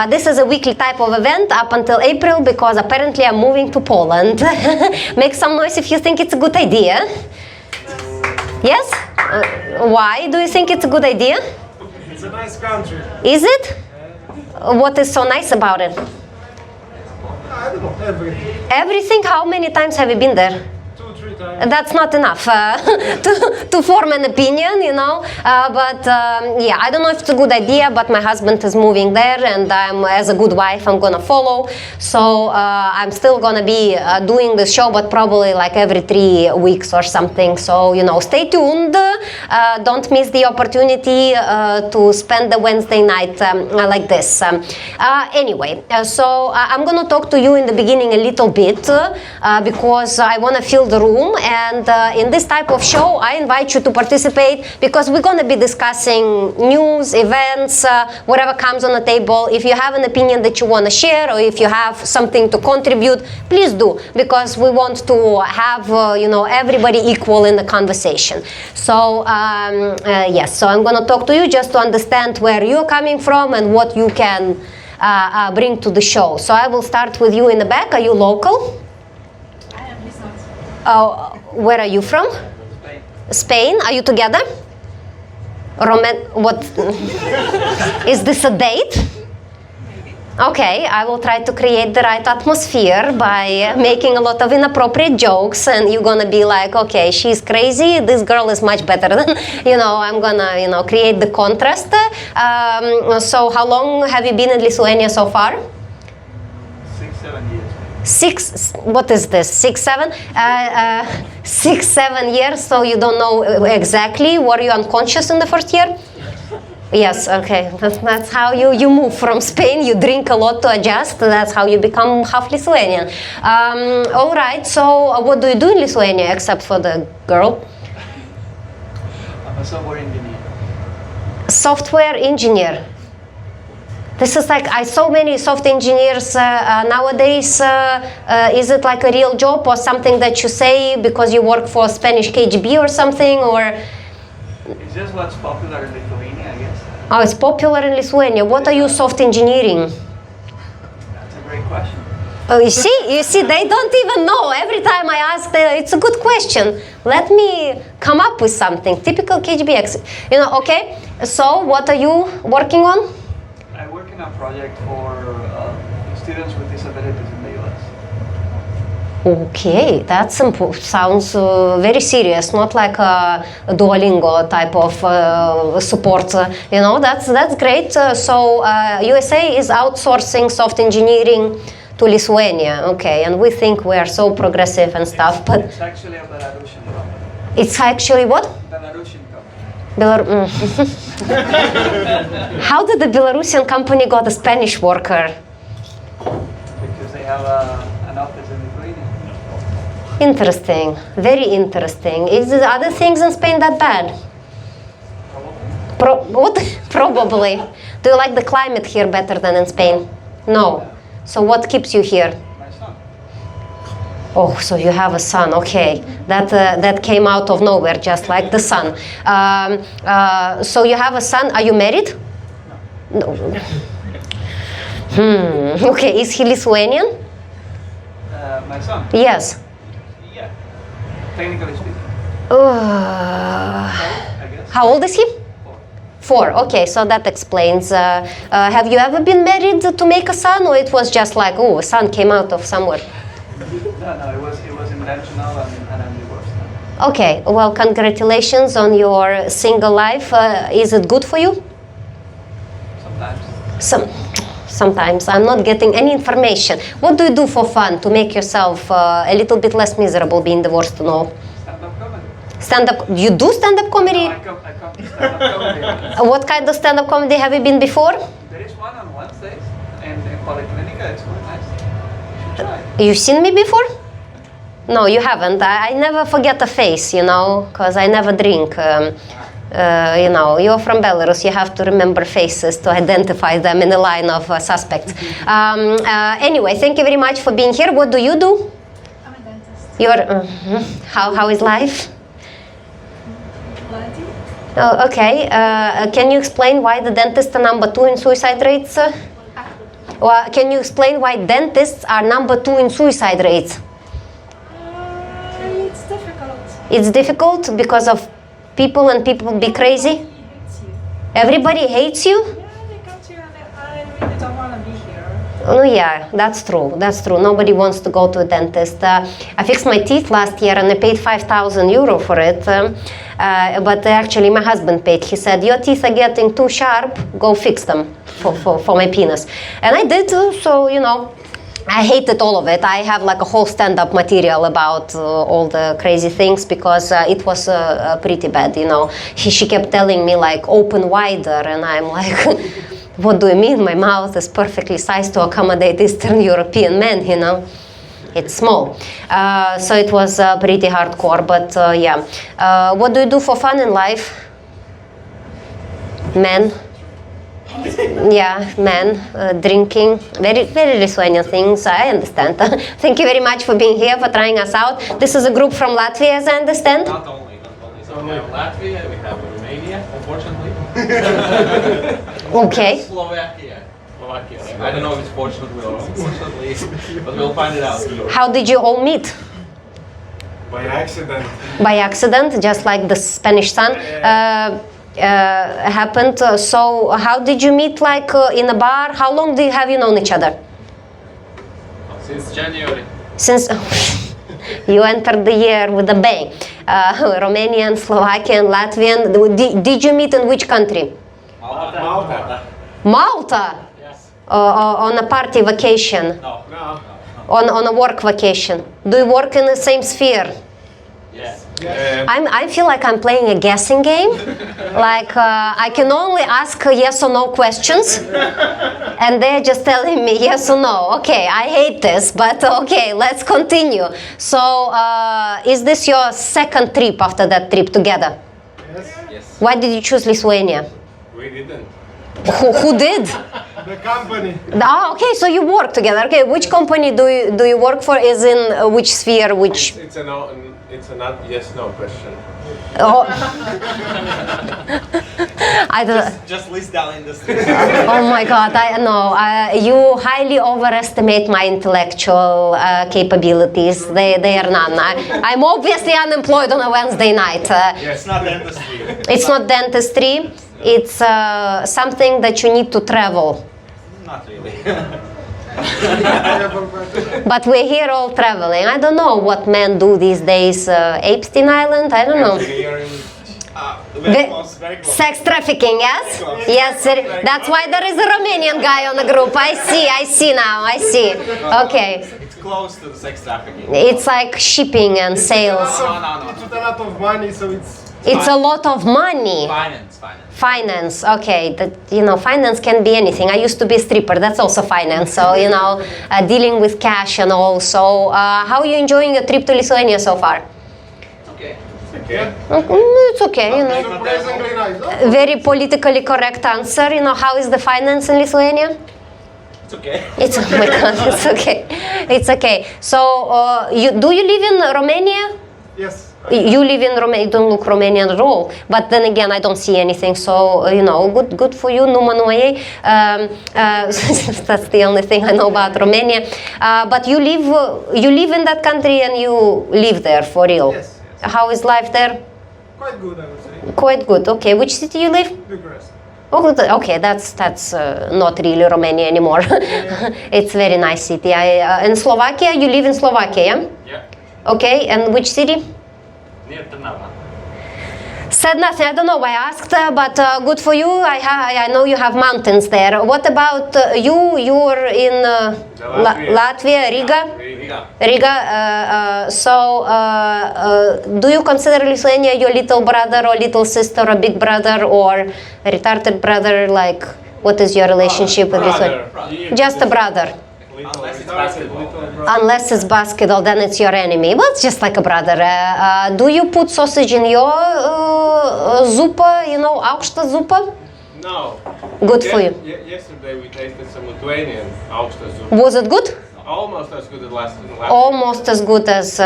This is a weekly type of event up until April because apparently I'm moving to Poland. Make some noise if you think it's a good idea. Yes? Why do you think it's a good idea? It's a nice country. Is it? What is so nice about it? I don't know, everything. Everything? How many times have you been there? 2-3 times. That's not enough to form an opinion, you know. Yeah, I don't know if it's a good idea, but my husband is moving there, and as a good wife, I'm gonna follow. So I'm still gonna be doing the show, but probably like every 3 weeks or something. So, you know, stay tuned. Don't miss the opportunity to spend the Wednesday night like this. Anyway, so I'm gonna talk to you in the beginning a little bit because I wanna fill the room, and in this type of show I invite you to participate because we're going to be discussing news, events, whatever comes on the table. If you have an opinion that you want to share, or if you have something to contribute, please do, because we want to have you know, everybody equal in the conversation. So yes, so I'm going to talk to you just to understand where you're coming from and what you can bring to the show. So I will start with you in the back. Are you local? Where are you from? Spain. Spain? Are you together? What? Is this a date? Okay, I will try to create the right atmosphere by making a lot of inappropriate jokes, and you're gonna be like, okay, she's crazy, this girl is much better than, you know, I'm gonna, you know, create the contrast. So how long have you been in Lithuania so far? 6-7 years. What is this? 6-7? 6-7 years, so you don't know exactly. Were you unconscious in the first year? Yes, okay. That's how you move from Spain. You drink a lot to adjust. That's how you become half Lithuanian. All right, so what do you do in Lithuania except for the girl? I'm a software engineer. Software engineer. This is like, I saw many software engineers nowadays. Is it like a real job or something that you say because you work for Spanish KGB or something, or? It's just what's popular in Lithuania, I guess. Oh, it's popular in Lithuania. What are you software engineering? That's a great question. Oh, you see, they don't even know. Every time I ask, it's a good question. Let me come up with something. Typical KGB, you know, okay. So what are you working on? I work in a project for students with disabilities in the US. Okay, that sounds very serious, not like a Duolingo type of support. You know, that's great. So USA is outsourcing software engineering to Lithuania. Okay, and we think we are so progressive and stuff, but it's actually a Belarusian company. It's actually what? Belarusian company. How did the Belarusian company got a Spanish worker? Because they have an office in Lithuania. Interesting, very interesting. Is the other things in Spain that bad? Probably. Probably. Do you like the climate here better than in Spain? No. So what keeps you here? My son. Oh, so you have a son, okay. That came out of nowhere, just like the sun. So you have a son, are you married? No. Okay, is he Lithuanian? My son? Yes. Yeah. Technically speaking. Uh, I guess. how old is he? 4, okay, so that explains. Have you ever been married to make a son, or it was just like, oh, a son came out of somewhere? No, it was intentional, and I'm divorced now. Okay, well, congratulations on your single life. Is it good for you? Sometimes. Sometimes. I'm not getting any information. What do you do for fun to make yourself a little bit less miserable being divorced? No. Stand-up comedy. Stand-up. You do stand-up comedy? No, I come to stand-up comedy. What kind of stand-up comedy have you been before? There is one on Wednesdays in Polyclinica. It's really nice. You should try. You've seen me before? No, you haven't. I never forget a face, you know, because I never drink. You know, you're from Belarus, you have to remember faces to identify them in the line of suspects. Anyway, thank you very much for being here. What do you do? I'm a dentist. You're, how is life? Plenty. Oh, okay. Can you explain why the dentist are number 2 in suicide rates? Well, can you explain why dentists are number 2 in suicide rates? It's difficult. It's difficult because of people and people be crazy? He hates you. Everybody hates you? Yeah, they come to you and I really don't want to be here. Oh yeah, that's true. That's true. Nobody wants to go to a dentist. I fixed my teeth last year and I paid 5,000 euro for it. But actually my husband paid. He said, your teeth are getting too sharp, go fix them for my penis. And I did, so you know, I hated all of it. I have like a whole stand-up material about all the crazy things because it was pretty bad, you know. She kept telling me like, open wider, and I'm like, what do you mean? My mouth is perfectly sized to accommodate Eastern European men, you know. It's small. So it was pretty hardcore, but yeah. What do you do for fun in life? Men. Yeah, men, drinking, very, very Lithuanian things, I understand. Thank you very much for being here, for trying us out. This is a group from Latvia, as I understand. Not only. So we have Latvia, we have Romania, unfortunately. Okay. Slovakia. I don't know if it's fortunately or unfortunately, but we'll find it out. How did you all meet? By accident. By accident, just like the Spanish sun happened. So how did you meet, like in a bar? How long do you have you known each other? Since January. Since you entered the year with a bang. Romanian, Slovakian, Latvian. Did you meet in which country? Malta. Malta? Yes. On a party vacation? No. No. On a work vacation? Do you work in the same sphere? Yes. I feel like I'm playing a guessing game. Like I can only ask yes or no questions, and they're just telling me yes or no. Okay, I hate this, but okay, let's continue. So, is this your second trip after that trip together? Yes. Why did you choose Lithuania? We didn't. Who did? The company. Ah, okay, so you work together. Okay, which company do you work for? Is in which sphere? Which? It's a no. It's a not yes/no question. Oh. I don't. Just list down industry. Oh my God! I know you highly overestimate my intellectual capabilities. They are none. I'm obviously unemployed on a Wednesday night. It's not dentistry. It's not dentistry. It's something that you need to travel. Not really. But we're here all traveling. I don't know what men do these days. Ep.10 Island? I don't know. We are in. Very close, very close. Sex trafficking, yes? close. Yes, that's why there is a Romanian guy on the group. I see now, I see. Okay. It's close to the sex trafficking. It's like shipping and sales. No. It's a lot of money, so it's. It's a lot of money. Finance. Finance, okay. That, you know, finance can be anything. I used to be a stripper. That's also finance. So, you know, dealing with cash and all. So, how are you enjoying your trip to Lithuania so far? Okay. Yeah. It's okay, you know. Surprisingly nice. No? Very politically correct answer. You know, how is the finance in Lithuania? It's okay. It's, oh my God, it's okay. It's okay. So, do you live in Romania? Yes. You live in Romania. You don't look Romanian at all. But then again, I don't see anything. So, you know, good for you, numanoye. That's the only thing I know about Romania. But you live in that country and you live there for real. Yes. How is life there? Quite good, I would say. Quite good. Okay, which city you live? Bucharest. Oh, okay, that's not really Romania anymore. It's a very nice city. In Slovakia, you live in Slovakia, yeah? Yeah. Okay, and which city? Near Trnava. Said nothing. I don't know why I asked, but good for you. I know you have mountains there. What about you? You were in Latvia, Riga. Riga. So, do you consider Lithuania your little brother or little sister or big brother or retarded brother? Like, what is your relationship with Lithuania? Just a brother. Unless it's basketball. Unless it's basketball, then it's your enemy. Well, it's just like a brother. Do you put sausage in your zupa, you know, aukšta zupa? No. Good for you. Yesterday we tasted some Lithuanian aukšta soup. Was it good? Almost as good as last. Almost as good as,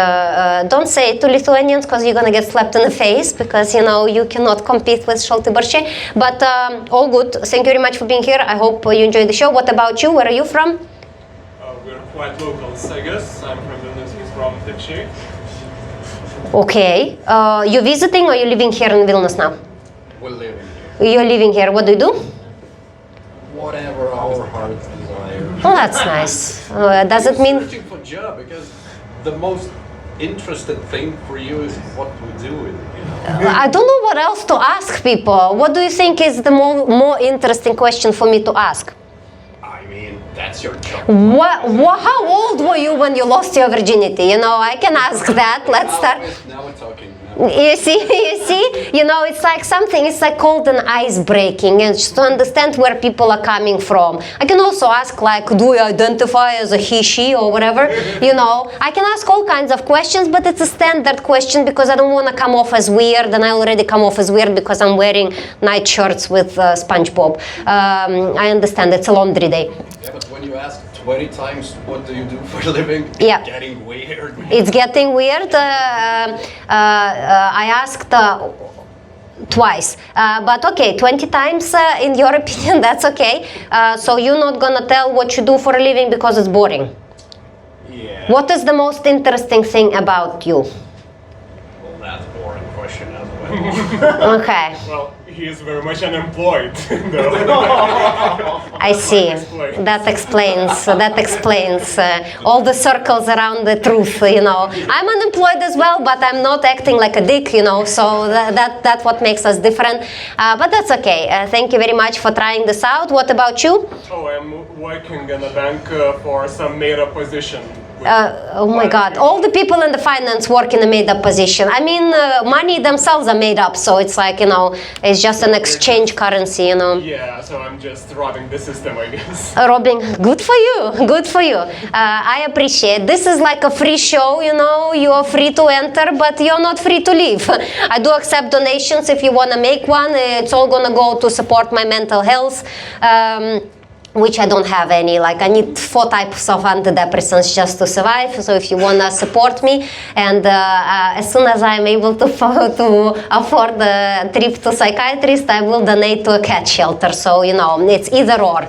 don't say it to Lithuanians because you're gonna get slapped in the face because you know you cannot compete with Šalti Barščiai. But all good. Thank you very much for being here. I hope you enjoyed the show. What about you? Where are you from? We're quite locals, I guess. I'm from Vilnius, he's from Tipšiai. Okay. You visiting or you living here in Vilnius now? We're living here. You're living here. What do you do? Whatever our hearts desire. Oh, that's nice. Does it mean? Searching for job because the most interesting thing for you is what we're doing. You know? I don't know what else to ask people. What do you think is the more interesting question for me to ask? I mean, that's your job. How old were you when you lost your virginity? You know, I can ask that. Let's start. Now we're talking. You see, you know, it's like something, it's like called an ice breaking, and just to understand where people are coming from. I can also ask like, do you identify as a he, she, or whatever, you know. I can ask all kinds of questions, but it's a standard question because I don't want to come off as weird, and I already come off as weird because I'm wearing night shirts with SpongeBob. I understand, it's a laundry day. Yeah, but when you ask 20 times what do you do for a living, Yeah. it's getting weird. It's getting weird. I asked twice, but okay, 20 times in your opinion, that's okay. So you're not gonna tell what you do for a living because it's boring. Yeah. What is the most interesting thing about you? Well, that's a boring question as well. Okay, Well, he is very much unemployed, though. I see. That explains all the circles around the truth, you know. I'm unemployed as well, but I'm not acting like a dick, you know, so that's what makes us different. But that's okay. Thank you very much for trying this out. What about you? Oh, I'm working in a bank for some made-up position. Oh my God, all the people in the finance work in a made-up position. I mean, money themselves are made up, so it's like, you know, it's just an exchange currency, you know. Yeah, so I'm just robbing the system, I guess. Robbing, good for you, good for you. I appreciate. This is like a free show, you know, you are free to enter, but you're not free to leave. I do accept donations if you want to make one. It's all gonna go to support my mental health. Which I don't have any, like I need 4 types of antidepressants just to survive, so if you wanna support me, and as soon as I'm able to afford the trip to psychiatrist, I will donate to a cat shelter, so you know, it's either or.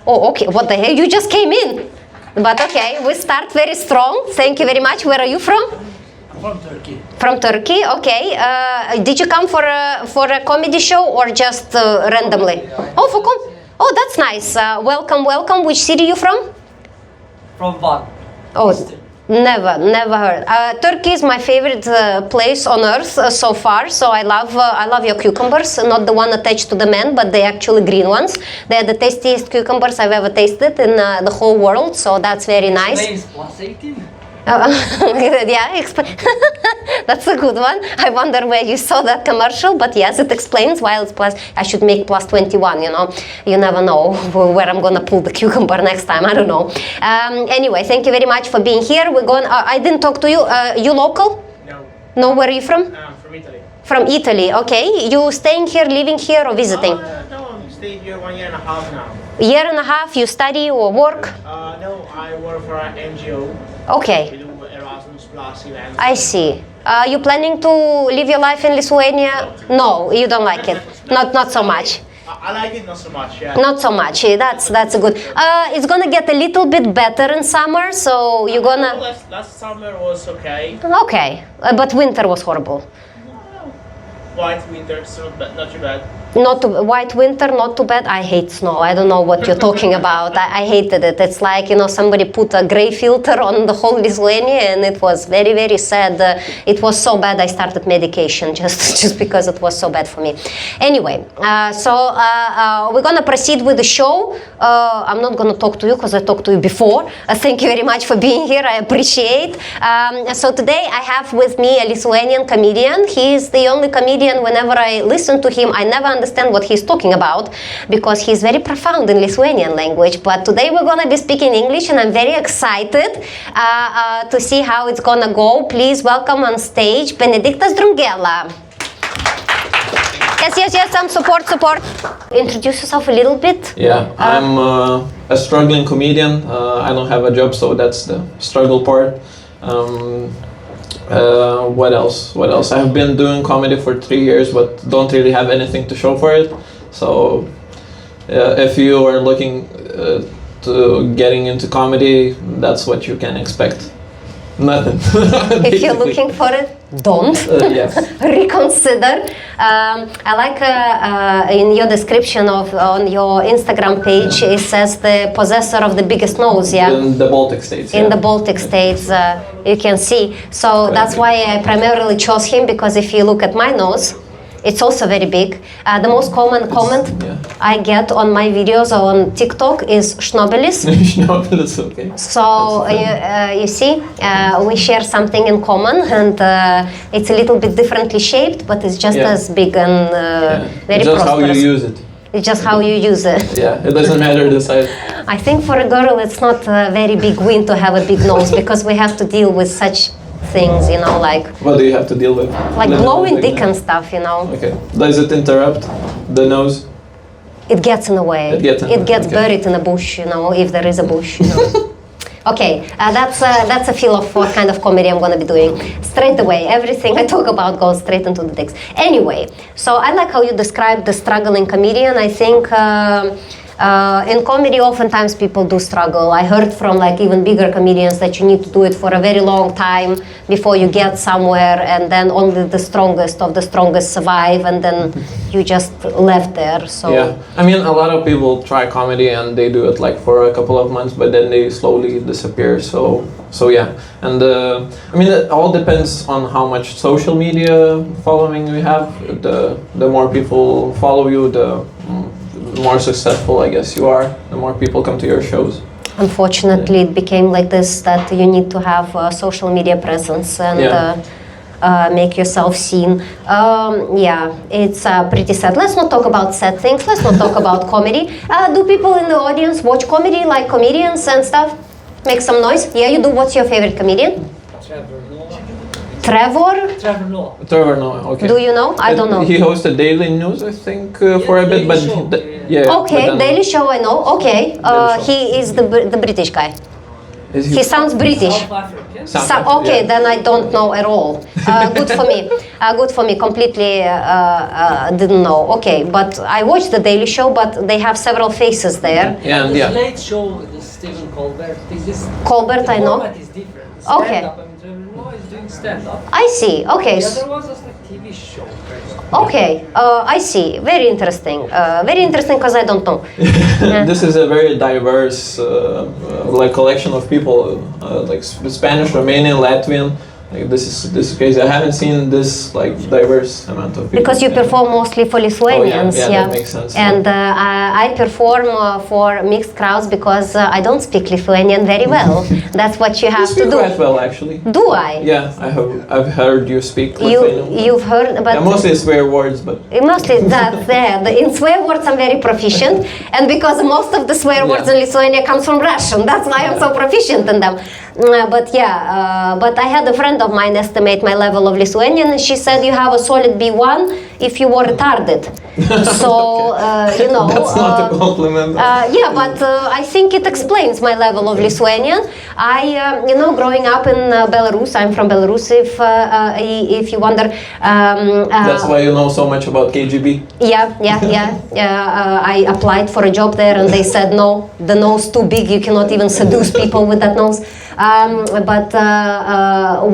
Oh, okay, what the hell, you just came in? But okay, we start very strong, thank you very much. Where are you from? From Turkey. From Turkey, okay. Did you come for a comedy show or just randomly? Oh, oh, that's nice. Welcome, welcome. Which city are you from? From Van. Oh, never heard. Turkey is my favorite place on earth so far. So I love your cucumbers. Not the one attached to the man, but the actually green ones. They are the tastiest cucumbers I've ever tasted in the whole world. So that's very nice. Name is +18. Yeah, that's a good one. I wonder where you saw that commercial, but yes, it explains why it's plus. I should make +21, you know. You never know where I'm gonna pull the cucumber next time. I don't know. Anyway, thank you very much for being here. We're going. I didn't talk to you. You local? No. No, where are you from? I'm from Italy. From Italy. Okay. You staying here, living here, or visiting? No, I'm staying here 1.5 years now. Year and a half. You study or work? No, I work for an NGO. Okay. We do Erasmus Plus events. I see. You planning to live your life in Lithuania? No, you don't like it. Not so much. I like it, not so much. Yeah. Not so much. That's good. It's gonna get a little bit better in summer, so you're gonna. Last summer was okay. Okay, but winter was horrible. White winter, so not too bad. White winter, not too bad. I hate snow. I don't know what you're talking about. I hated it. It's like, you know, somebody put a gray filter on the whole Lithuania, and it was very, very sad. It was so bad I started medication just because it was so bad for me. Anyway, so we're gonna proceed with the show. I'm not gonna talk to you because I talked to you before. Thank you very much for being here. I appreciate. So today I have with me a Lithuanian comedian. He is the only comedian. Whenever I listen to him, I never understand what he's talking about because he's very profound in Lithuanian language. But today we're going to be speaking English, and I'm very excited to see how it's going to go. Please welcome on stage Benediktas Drungėla. Yes, some support. Introduce yourself a little bit. Yeah, I'm a struggling comedian. I don't have a job, so that's the struggle part. What else? What else? I've been doing comedy for 3 years, but don't really have anything to show for it. So, if you are looking to getting into comedy, that's what you can expect. Nothing. If you're looking for it, don't. Yes. Reconsider. I like in your description on your Instagram page, it says the possessor of the biggest nose. Yeah. In the Baltic states. In the Baltic states, you can see. So that's why I primarily chose him, because if you look at my nose, it's also very big. The most common comment I get on my videos on TikTok is schnobelis. Schnobelis, okay. So you see, we share something in common, and it's a little bit differently shaped, but it's just as big and very just prosperous. How you use it. It's just how you use it. Yeah, it doesn't matter the size. I think for a girl it's not a very big win to have a big nose, because we have to deal with such things, you know, like... What do you have to deal with? Like blowing dick and stuff, you know. Okay. Does it interrupt the nose? It gets in the way. It gets buried in a bush, you know, if there is a bush, you know. Okay, that's a feel of what kind of comedy I'm gonna be doing. Straight away, everything I talk about goes straight into the dicks. Anyway, so I like how you describe the struggling comedian. I think in comedy, oftentimes people do struggle. I heard from like even bigger comedians that you need to do it for a very long time before you get somewhere, and then only the strongest of the strongest survive, and then you just left there. So yeah, I mean, a lot of people try comedy and they do it like for a couple of months, but then they slowly disappear. So yeah, and I mean, it all depends on how much social media following you have. The more people follow you, the more successful, I guess, you are, the more people come to your shows. Unfortunately, it became like this, that you need to have a social media presence and make yourself seen. Yeah, it's pretty sad. Let's not talk about sad things. Let's not talk about comedy. Do people in the audience watch comedy, like comedians and stuff? Make some noise. Yeah, you do. What's your favorite comedian? Trevor? Trevor Noah, okay. Do you know? I don't know. He hosted Daily News, I think, for a bit, but Okay, Daily Show, I know. Okay, he is the British guy. He sounds British. Okay, then I don't know at all. Good for me. Good for me. Completely didn't know. Okay, but I watched the Daily Show, but they have several faces there. Yeah, the Late Show, the Stephen Colbert. Colbert, I know. Format is different. Okay. Stand-up, I mean, Trevor Noah is doing stand-up. I see. Okay. The other was just like TV show. Okay, I see. Very interesting. Very interesting, because I don't know. This is a very diverse like collection of people, like Spanish, Romanian, Latvian. Like this is crazy. I haven't seen this like diverse amount of people. Because you perform mostly for Lithuanians, that makes sense. And I perform for mixed crowds because I don't speak Lithuanian very well. That's what you have you speak to do. quite well, actually. Do I? Yeah, I've heard you speak Lithuanian. You've heard, but mostly swear words, but mostly that's there. In swear words, I'm very proficient, and because most of the swear words in Lithuania comes from Russian, that's why I'm so proficient in them. But I had a friend of mine estimate my level of Lithuanian, and she said you have a solid B1 if you were retarded. So you know. That's not a compliment. Yeah, but I think it explains my level of Lithuanian. I, growing up in Belarus, I'm from Belarus. If you wonder. That's why you know so much about KGB. Yeah. I applied for a job there, and they said no, the nose too big. You cannot even seduce people with that nose. But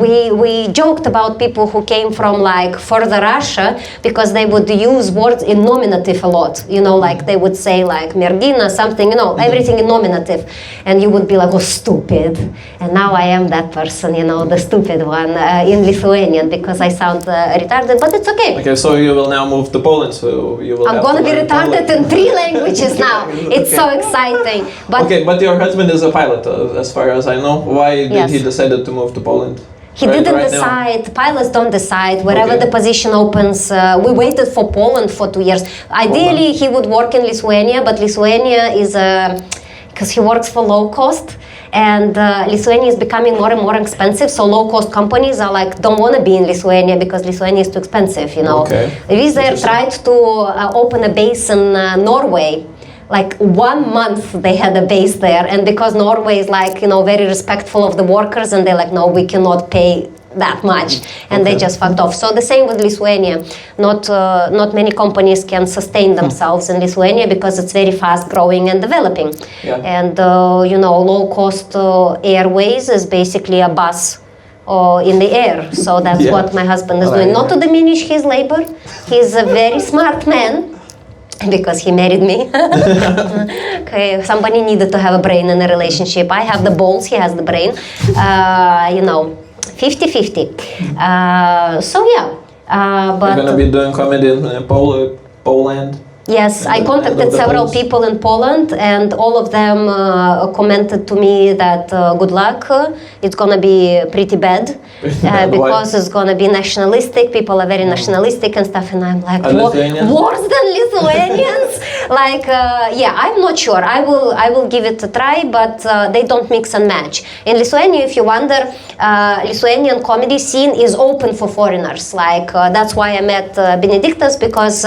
we joked about people who came from like further Russia, because they would use words in nominative a lot. Like they would say like merdina, something, everything in nominative. And you would be like, oh, stupid. And now I am that person, the stupid one in Lithuanian, because I sound retarded, but it's okay. Okay, so you will now move to Poland, so you will I'm gonna be retarded in 3 languages now. It's so exciting. But okay, but your husband is a pilot, as far as I know. Why did he decide to move to Poland? He didn't decide. Now? Pilots don't decide. Wherever the position opens, we waited for Poland for 2 years. Ideally, he would work in Lithuania, but Lithuania is because he works for low cost, and Lithuania is becoming more and more expensive. So low cost companies are like, don't want to be in Lithuania because Lithuania is too expensive. Okay. Wizz Air tried to open a base in Norway. like 1 month they had a base there, and because Norway is like, you know, very respectful of the workers, and they're like, no, we cannot pay that much, and they just fucked off. So the same with Lithuania. Not many companies can sustain themselves in Lithuania because it's very fast growing and developing. Yeah. And you know, low cost airways is basically a bus in the air. So that's what my husband is doing. Not to diminish his labor. He's a very smart man, because he married me. Okay, somebody needed to have a brain in a relationship. I have the balls, he has the brain. You know, 50-50. So yeah. But You're gonna be doing comedy in Poland? yes, I contacted several people in Poland, and all of them commented to me that good luck, it's gonna be pretty bad, because it's gonna be nationalistic, people are very nationalistic and stuff, and I'm like, worse than Lithuanians? Like, yeah, I'm not sure. I will give it a try, but they don't mix and match. In Lithuania, if you wonder, Lithuanian comedy scene is open for foreigners. Like, that's why I met Benediktas, because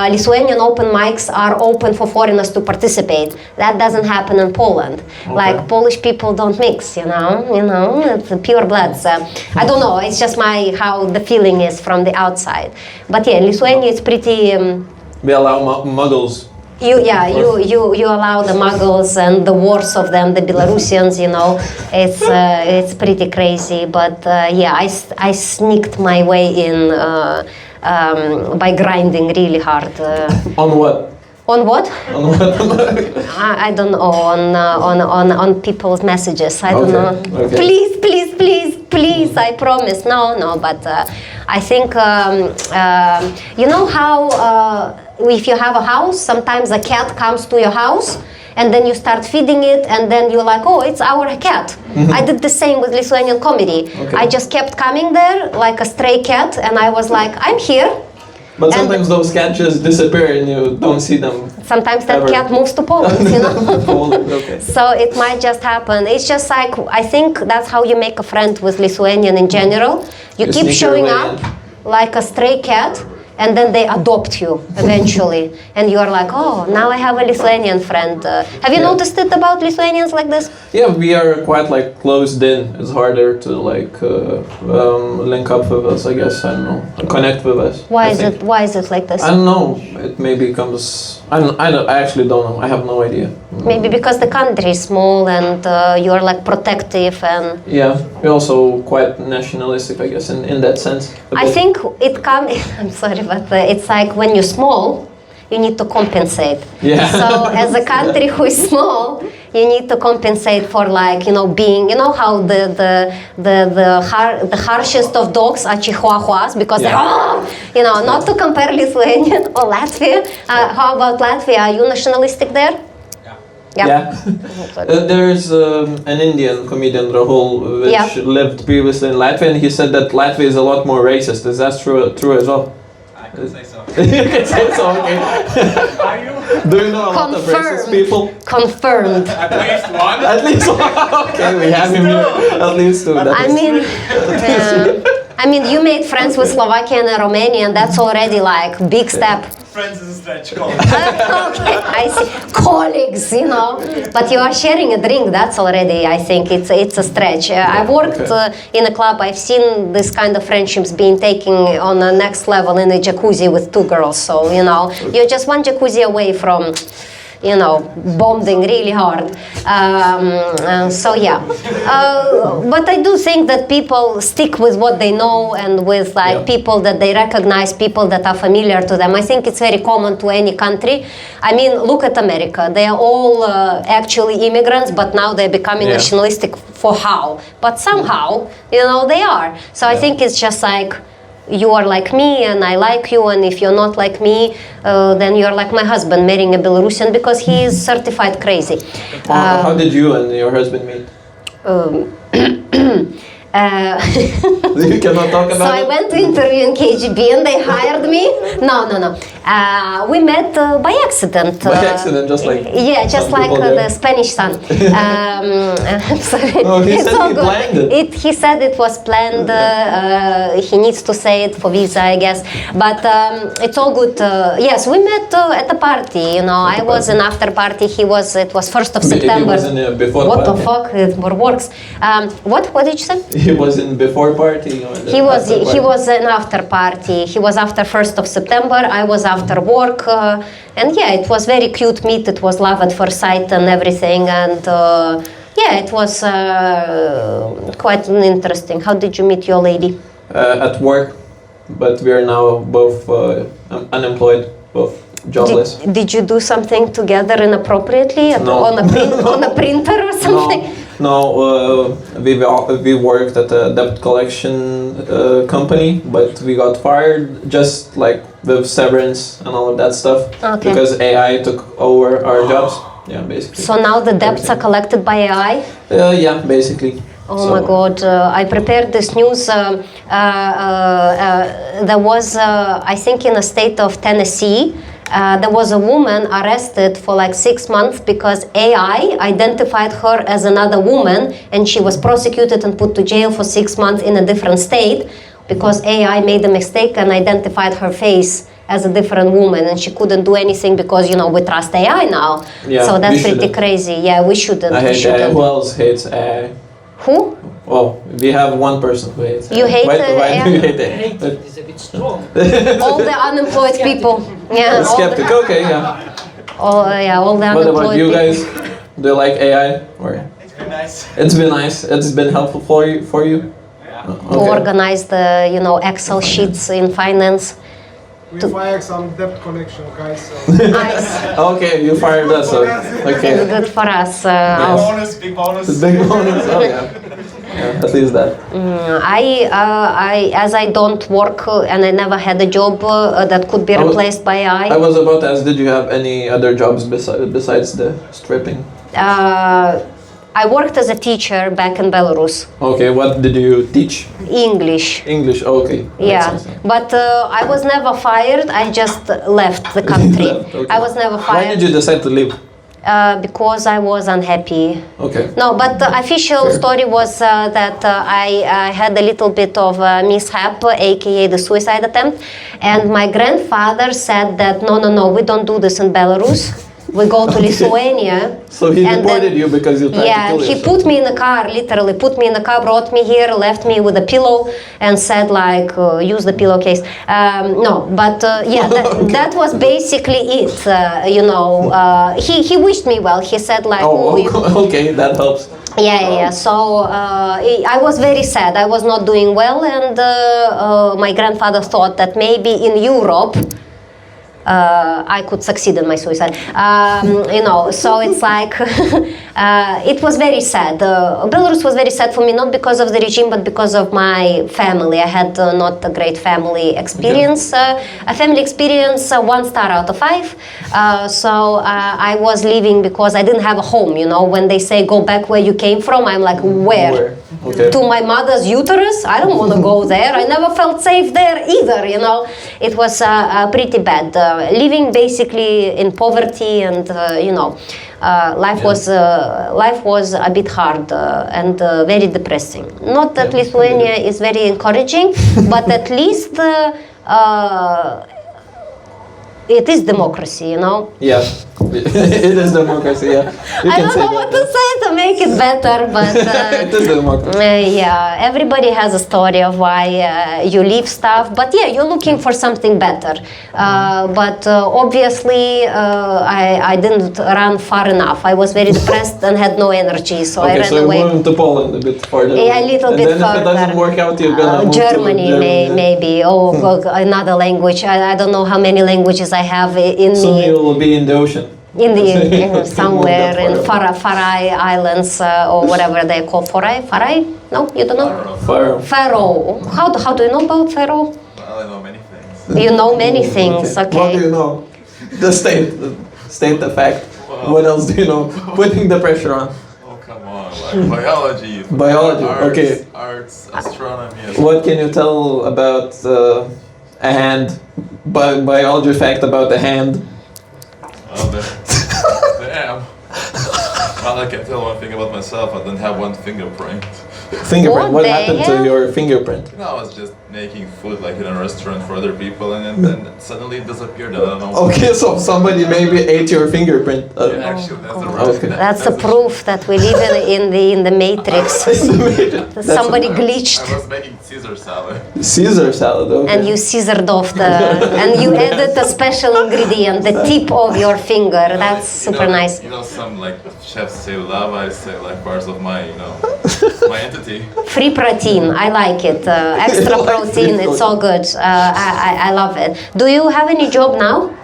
Lithuanian open mics are open for foreigners to participate. That doesn't happen in Poland. Okay. Like, Polish people don't mix, you know, it's pure blood. So, I don't know, it's just how the feeling is from the outside. But yeah, Lithuania is pretty... We allow muggles. You allow the muggles and the worst of them, the Belarusians, you know, it's pretty crazy. But yeah, I sneaked my way in by grinding really hard. On what? On what? On what? I don't know, on people's messages. I don't know. Okay. Please, I promise. No, but I think, you know how if you have a house, sometimes a cat comes to your house, and then you start feeding it, and then you're like, oh, it's our cat. I did the same with Lithuanian comedy. Okay. I just kept coming there like a stray cat, and I was like, I'm here. But sometimes those cats just disappear and you don't see them. Sometimes that cat moves to Poland, you know. Poland, okay. So it might just happen. It's just like, I think that's how you make a friend with Lithuanian in general. You keep showing up like a stray cat, and then they adopt you eventually. And you're like, oh, now I have a Lithuanian friend. Have you noticed it about Lithuanians like this? Yeah, we are quite like closed in. It's harder to like link up with us, I guess. I don't know, connect with us. Why is it like this? I don't know. It maybe comes. I actually don't know. I have no idea. Maybe because the country is small and you're like protective and. Yeah, we're also quite nationalistic, I guess, in that sense. I think it comes. I'm sorry, but it's like when you're small, you need to compensate. Yeah. So as a country who is small, you need to compensate for, like, you know, being, you know, how the harshest of dogs are chihuahuas, because you know, not to compare Lithuania or Latvia. How about Latvia? Are you nationalistic there? Yeah. There's an Indian comedian, Rahul, which lived previously in Latvia, and he said that Latvia is a lot more racist. Is that true as well? I can say so. You can say so, okay. Are you? Do you know a lot of racist people? Confirmed. At least one? At least one. Okay, we have him here. At least two. I mean, you made friends with Slovakia and Romania, and that's already like big step. Friends is a stretch. Okay, I see. Colleagues, you know, but you are sharing a drink. That's already, I think, it's a stretch. I've worked in a club. I've seen this kind of friendships being taken on the next level in a jacuzzi with two girls. So, you know, you're just one jacuzzi away from, you know, bonding really hard. So yeah, but I do think that people stick with what they know and with like people that they recognize, people that are familiar to them. I think it's very common to any country. I mean, look at America. They are all actually immigrants, but now they're becoming nationalistic for how? But somehow, you know, they are. So I think it's just like, you are like me and I like you, and if you're not like me, then you're like my husband marrying a Belarusian because he is certified crazy. How did you and your husband meet? You cannot talk So about I it? went to interview in KGB and they hired me. No. We met by accident. By accident, just like Yeah, just some like people do. the Spanish son. I'm sorry. Oh, he It's said all he good. planned it. He said it was planned. He needs to say it for visa, I guess. But it's all good. Yes, we met at a party. You know, I was in after party. It was 1st of He September. was in a before What the party. fuck? It works. What did you say? He was in before party. Or the He was after party. an after party. He was after 1st of September. I was after work, and yeah, it was very cute meet. It was love at first sight and everything, and yeah, it was quite interesting. How did you meet your lady? At work, but we are now both unemployed, both jobless. Did you do something together inappropriately No. on a printer or something? No, we worked at a debt collection company, but we got fired just like with severance and all of that stuff Okay. because AI took over our jobs. Yeah, basically. So now the debts are collected by AI? Yeah, basically. Oh So- my God! I prepared this news. There was, I think, in the state of Tennessee, there was a woman arrested for like 6 months because AI identified her as another woman, and she was prosecuted and put to jail for 6 months in a different state because AI made a mistake and identified her face as a different woman, and she couldn't do anything because, you know, we trust AI now. Yeah, so that's we pretty shouldn't. crazy. Yeah, we shouldn't. I we hate AI. shouldn't. Who else hates AI? Who? Well, we have one person who hates You AI. hate why AI? do you hate AI? Hate it is a bit strong. All the unemployed people. Yeah. Skeptic, okay, yeah. All the What unemployed about you people. guys? Do you like AI? Or It's been nice. it's been nice. It's been helpful for you. Yeah. To organize the, you know, Excel sheets in finance. We fired some debt collection guys. So. Nice. Okay, you fired us. So, It's okay. good for us. Big bonus. Big bonus. Oh yeah. Yeah, at least that. As I don't work and I never had a job that could be I was- replaced by I AI. was about to ask, did you have any other jobs besides the stripping? I worked as a teacher back in Belarus, Okay, what did you teach? English. English. Okay. Makes Yeah, sense, yeah. but I was never fired. I just left the country. Left, okay. I was never Why fired did you decide to leave? because I was unhappy. Okay. No, but the official Fair. story was that I had a little bit of a mishap, aka the suicide attempt, and my grandfather said that no, we don't do this in Belarus. We go to Lithuania. So he and deported then- you because you tried Yeah, to kill he yourself. put me in a car, literally put me in a car, brought me here, left me with a pillow, and said like, use the pillowcase. No, but yeah, that was basically it. You know, he wished me well. He said like, Oh, you- okay, that helps. yeah. So I was very sad. I was not doing well, and my grandfather thought that maybe in Europe I could succeed in my suicide. You know, so it's like it was very sad. Belarus was very sad for me, not because of the regime, but because of my family. I had not a great family experience. A family experience, 1 star out of 5. So I was leaving because I didn't have a home. You know, when they say go back where you came from, I'm like, where? Okay. To my mother's uterus? I don't want to go there. I never felt safe there either, you know. It was pretty bad. Living basically in poverty and, you know, life was a bit hard and very depressing. Not that Yeah. Lithuania is very encouraging, but at least it is democracy, you know. Yeah, it is democracy. Yeah, you I can don't say know what to that. say to make it better, but It is democracy. yeah, everybody has a story of why you leave stuff. But yeah, you're looking for something better. But obviously, I didn't run far enough. I was very depressed and had no energy, so I Okay, ran so you're away. moving to Poland a bit further. Yeah, a little and bit then further. if it doesn't work out, you're gonna move Germany, to Germany. maybe. Oh, another language. I don't know how many languages I have in Soon me. you will be in the ocean. In the Move somewhere that in far. Faroe Islands or whatever they call Faroe. No, you don't know. Far. Faroe. How do you know about Faroe? Well, I know many things. You know many things. What do you Okay. know? Just state the fact. What else do you know? Putting the pressure on. Oh, come on. like biology. Biology, okay. Arts, astronomy. What can you tell about a hand? Biology fact about a hand? Oh, damn. Well, I can tell one thing about myself. I don't have one fingerprint. Fingerprint. What the happened hell? to your fingerprint? I was just making food like in a restaurant for other people, and then suddenly it disappeared. I don't know. Okay, so somebody maybe ate your fingerprint. Yeah, actually, that's the right. Okay. That's the proof that we live in the matrix. Somebody glitched. I was making Caesar salad. Caesar salad. Okay. And you scissored off and you added a special ingredient, the tip of your finger. That's super nice. You know, some like chefs say lava, I say like parts of my, my entity. Free protein, I like it. Extra protein, it's so good. I love it. Do you have any job now?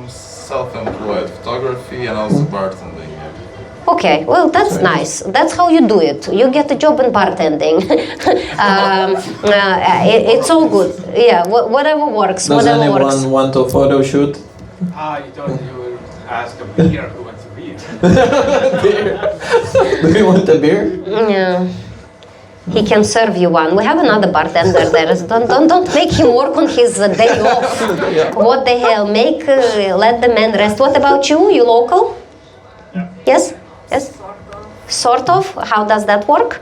Self-employed photography and also bartending. Yeah. Okay, well that's nice. That's how you do it. You get a job in bartending. It's all good. Yeah, whatever works. Does whatever anyone works. want a photo shoot? You thought you would ask a beer who wants a beer. Beer. Do you want a beer? Yeah. He can serve you one. We have another bartender there. Don't make him work on his day off. What the hell? Let the man rest. What about you? You local? Yeah. Yes? Yes? Sort of. How does that work?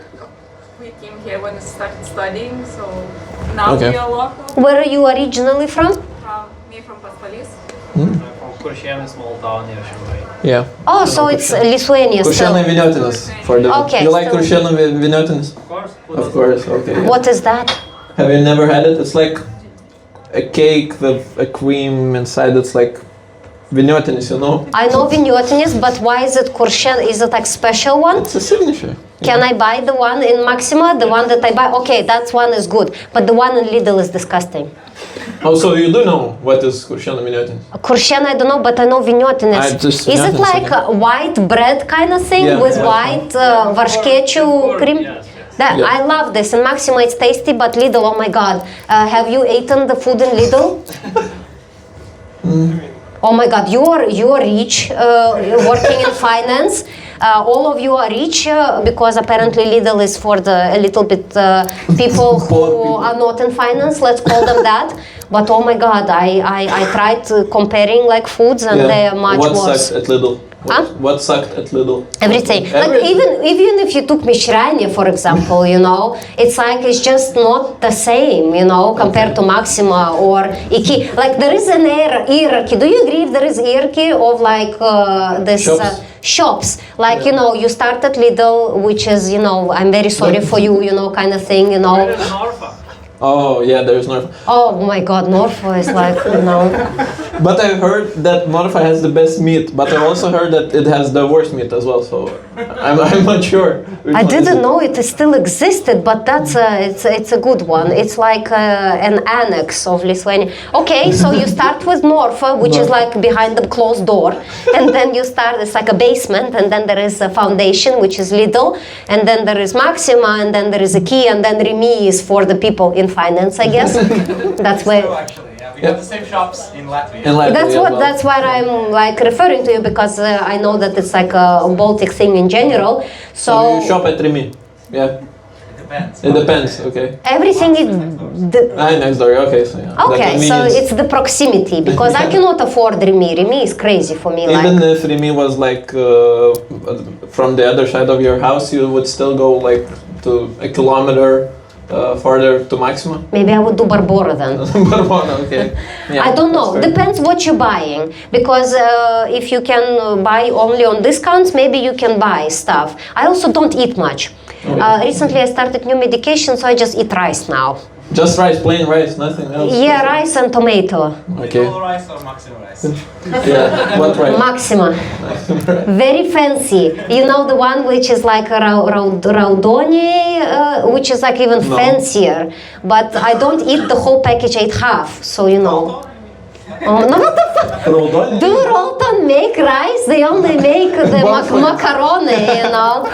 We came here when we started studying, so now Okay. we are local. Where are you originally from? Me from Paspalis. I'm from Kuršėnai, small town near Šiauliai. Yeah. Oh, so it's Lithuania Kuršėnai still. Vyniotinis. For the Okay, you like still- Kuršėnai Vyniotinis? Of course. Of course. Okay. Yeah. What is that? Have you never had it? It's like a cake with a cream inside. It's like Vyniotinis, you know? I know Vyniotinis, but why is it Kuršėnai? Is it like special one? It's a signature. Can I buy the one in Maxima? The one that I buy? Okay, that one is good. But the one in Lidl is disgusting. Oh, so you do know what is Kuršėnai Vyniotinis? Kuršėnai I don't know, but I know Vyniotinis. Just Is it Vyniotinis, like okay. a white bread kind of thing Yeah, with yeah. white varškėčių cream? Yes, yes. That, Yeah. I love this. In Maxima it's tasty, but Lidl, oh my god. Have you eaten the food in Lidl? Oh my god, you're rich, working in finance. All of you are rich because apparently Lidl is for a little bit people who Poor people. are not in finance, let's call them that. But oh my god, I tried comparing like foods and they are much what worse. sucked at Lidl? Huh? What sucked at Lidl? Everything. Like even if you took Mišrainė, for example, it's like it's just not the same, compared to Maxima or Iki. Like there is an hierarchy. Do you agree if there is hierarchy of like this shops? Like you start at Lidl, which is I'm very sorry for you, kind of thing, Where is Norfa? Oh yeah, there's Norfa. Oh my God, Norfa is like But I heard that Norfa has the best meat, but I also heard that it has the worst meat as well. So I'm not sure. which I one is didn't it. know it still existed, but it's a good one. It's like an annex of Lithuania. Okay, so you start with Norfa, which is like behind the closed door, and then you start. It's like a basement, and then there is a foundation, which is Lidl, and then there is Maxima, and then there is a key, and then Rimi is for the people in finance, I guess. That's where. Actually, yeah, we have the same shops in Latvia. In Latvia That's as what. well. That's what I'm like referring to you because I know that it's like a Baltic thing in general. So you shop at Rimi. Yeah. It depends. It depends. Okay. Everything is. Next door. Okay. So yeah. Okay, The so convenience. it's the proximity because I cannot afford Rimi. Rimi is crazy for me. Even Like if Rimi was like from the other side of your house, you would still go like to a kilometer farther to Maxima. maybe I would do Barbora then. Okay. Yeah, I don't know. that's fair. Depends what you're buying because if you can buy only on discounts, maybe you can buy stuff. I also don't eat much. Recently, I started new medication, so I just eat rice now. Just rice, plain rice, nothing else. Yeah, rice and tomato. Okay. Little rice or maximum rice? Yeah. What rice? Maxima. Very fancy. You know the one which is like raudoni, which is like even No. fancier. But I don't eat the whole package, I eat half. So Oh, no, what the fuck? Raudoni? Do Rolton make rice? They only make the macaroni, No.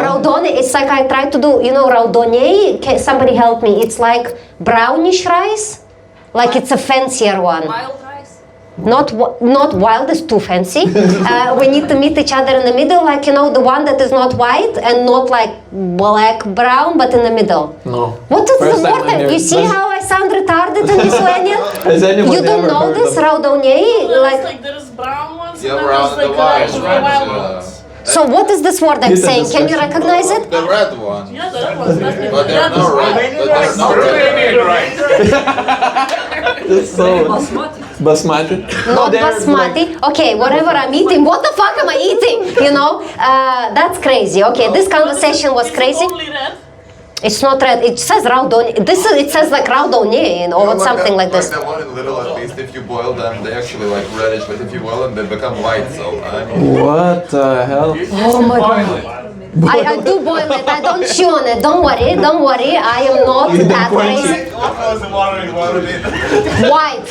Raudoni, it's like I try to do, raudoni, somebody help me. It's like brownish rice. Like it's a fancier one. Wild rice? Not wild is too fancy. We need to meet each other in the middle, like, you know, the one that is not white and not like black, brown, but in the middle. No. What is First the time word? I hear You it. see how I sound retarded in Lithuanian? Has anyone You don't ever know heard this, of- raudonieji? Like, Like, there's brown ones Yeah, and brown then and there's the like white wild ones. ones. so what is this word I'm Here's the saying? Can you discussion. recognize it? The red one. Yeah, the red ones, definitely. But they're Yeah, not there's red. red. But they're not red. It's so basmati. Not basmati. Okay, whatever I'm eating. What the fuck am I eating? You know, that's crazy. Okay, this conversation was crazy. Only red. It's not red. It says raudonie. It says like raudonie, you know, or something like this. Like that one in Little, at least, if you boil them, they actually like reddish, but if you boil them, they become white, so I mean... What the hell? Oh my god. I do boil it. I don't chew on it. Don't worry. Don't worry. I am not that crazy. White.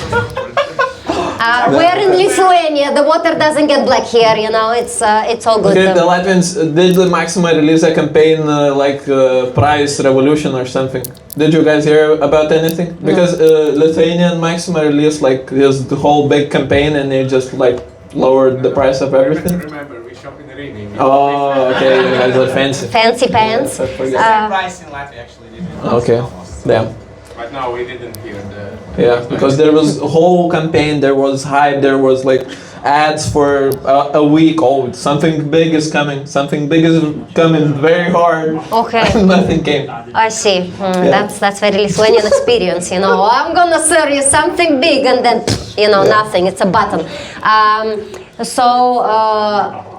We're in Lithuania. The water doesn't get black here. You know, it's all good. Okay, the Latvians did the Maxima release a campaign like Price Revolution or something. Did you guys hear about anything? Because Lithuanian Maxima released like his whole big campaign and they just like lowered the price of everything. Remember, we shop in the evening. Oh, okay, you guys are fancy. Fancy pants. I forget. Price in Latvia actually didn't. Okay, damn. But no, we didn't hear the... Yeah, because there was a whole campaign, there was hype, there was like ads for a week. Oh, something big is coming. Something big is coming very hard. Okay. And nothing came. I see. That's very Lithuanian experience, you know. I'm gonna serve you something big and then, you know, nothing. It's a button.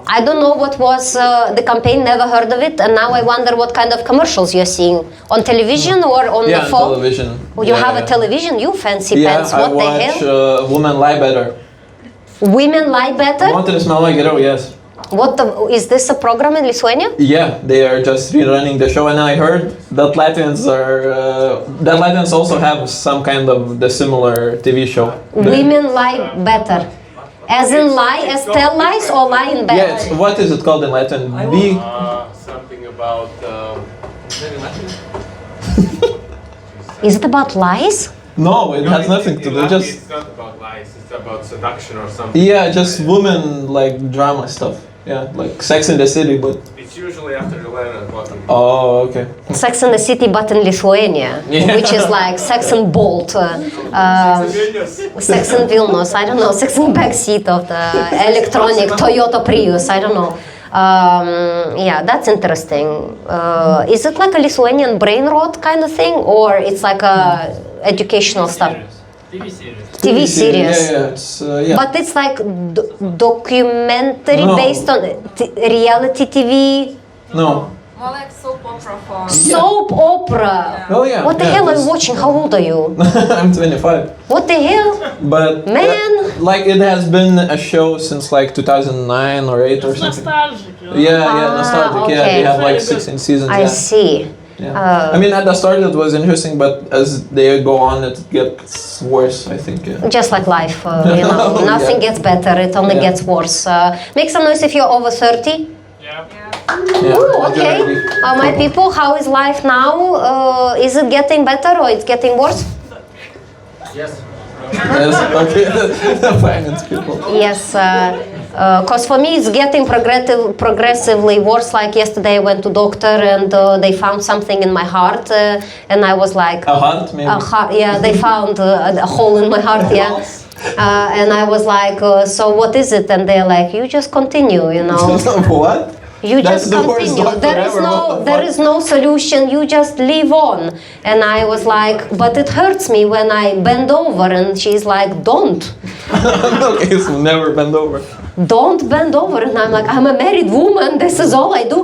I don't know what was the campaign, never heard of it, and now I wonder what kind of commercials you're seeing. On television or on the phone? Television. Oh, you have a television, you fancy pants. I What the watch hell? Women Lie Better. Women lie better? Moteris melai geriau, yes. Is this a program in Lithuania? Yeah, they are just rerunning the show, and I heard that Latvians also have some kind of the similar TV show. Women lie better. As in lie, as tell lies, or lie in bed? Yeah, what is it called in Latin? Something about... Is it about lies? No, it has nothing to do. It's Just not about lies, it's about seduction or something. yeah, just women like drama stuff. Yeah, like Sex in the City, but It's usually after 11 o'clock. oh, okay. Sex in the City, but in Lithuania, which is like Sex and Bolt, Sex in Vilnius, I don't know, Sex in the backseat of the electronic Toyota Prius, I don't know. Yeah, that's interesting. Is it like a Lithuanian brain rot kind of thing, or it's like a educational stuff? TV series. TV series. Yeah, it's yeah. But it's like documentary No. based on reality TV. No. More like soap opera form. Soap opera. Oh yeah. What the yeah, hell are you this- watching? How old are you? I'm 25. What the hell? But Man. like it has been a show since like 2009 or 8 or It's something. nostalgic, you know? Yeah, nostalgic. Yeah, okay. they have like Very good. 16 seasons. I yeah. see. Yeah. I mean, at the start it was interesting, but as they go on, it gets worse. I think. Yeah. Just like life, you know, nothing gets better, it only Yeah. gets worse. Make some noise if you're over 30. Yeah. Yeah, Ooh, okay. majority. My people, how is life now? Is it getting better or it's getting worse? Yes. Yes, okay. The finance people. Yes, because for me it's getting progressively worse. Like yesterday I went to doctor and they found something in my heart and I was like... A heart, maybe. Yeah, they found a hole in my heart, yeah. And I was like, so what is it? And they're like, you just continue, you know. What? You That's just the worst continue. doctor There is ever. What the there fuck? is no solution. You just live on. And I was like, but it hurts me when I bend over. And she's like, don't. Okay, so never bend over. Don't bend over. And I'm like, I'm a married woman. This is all I do.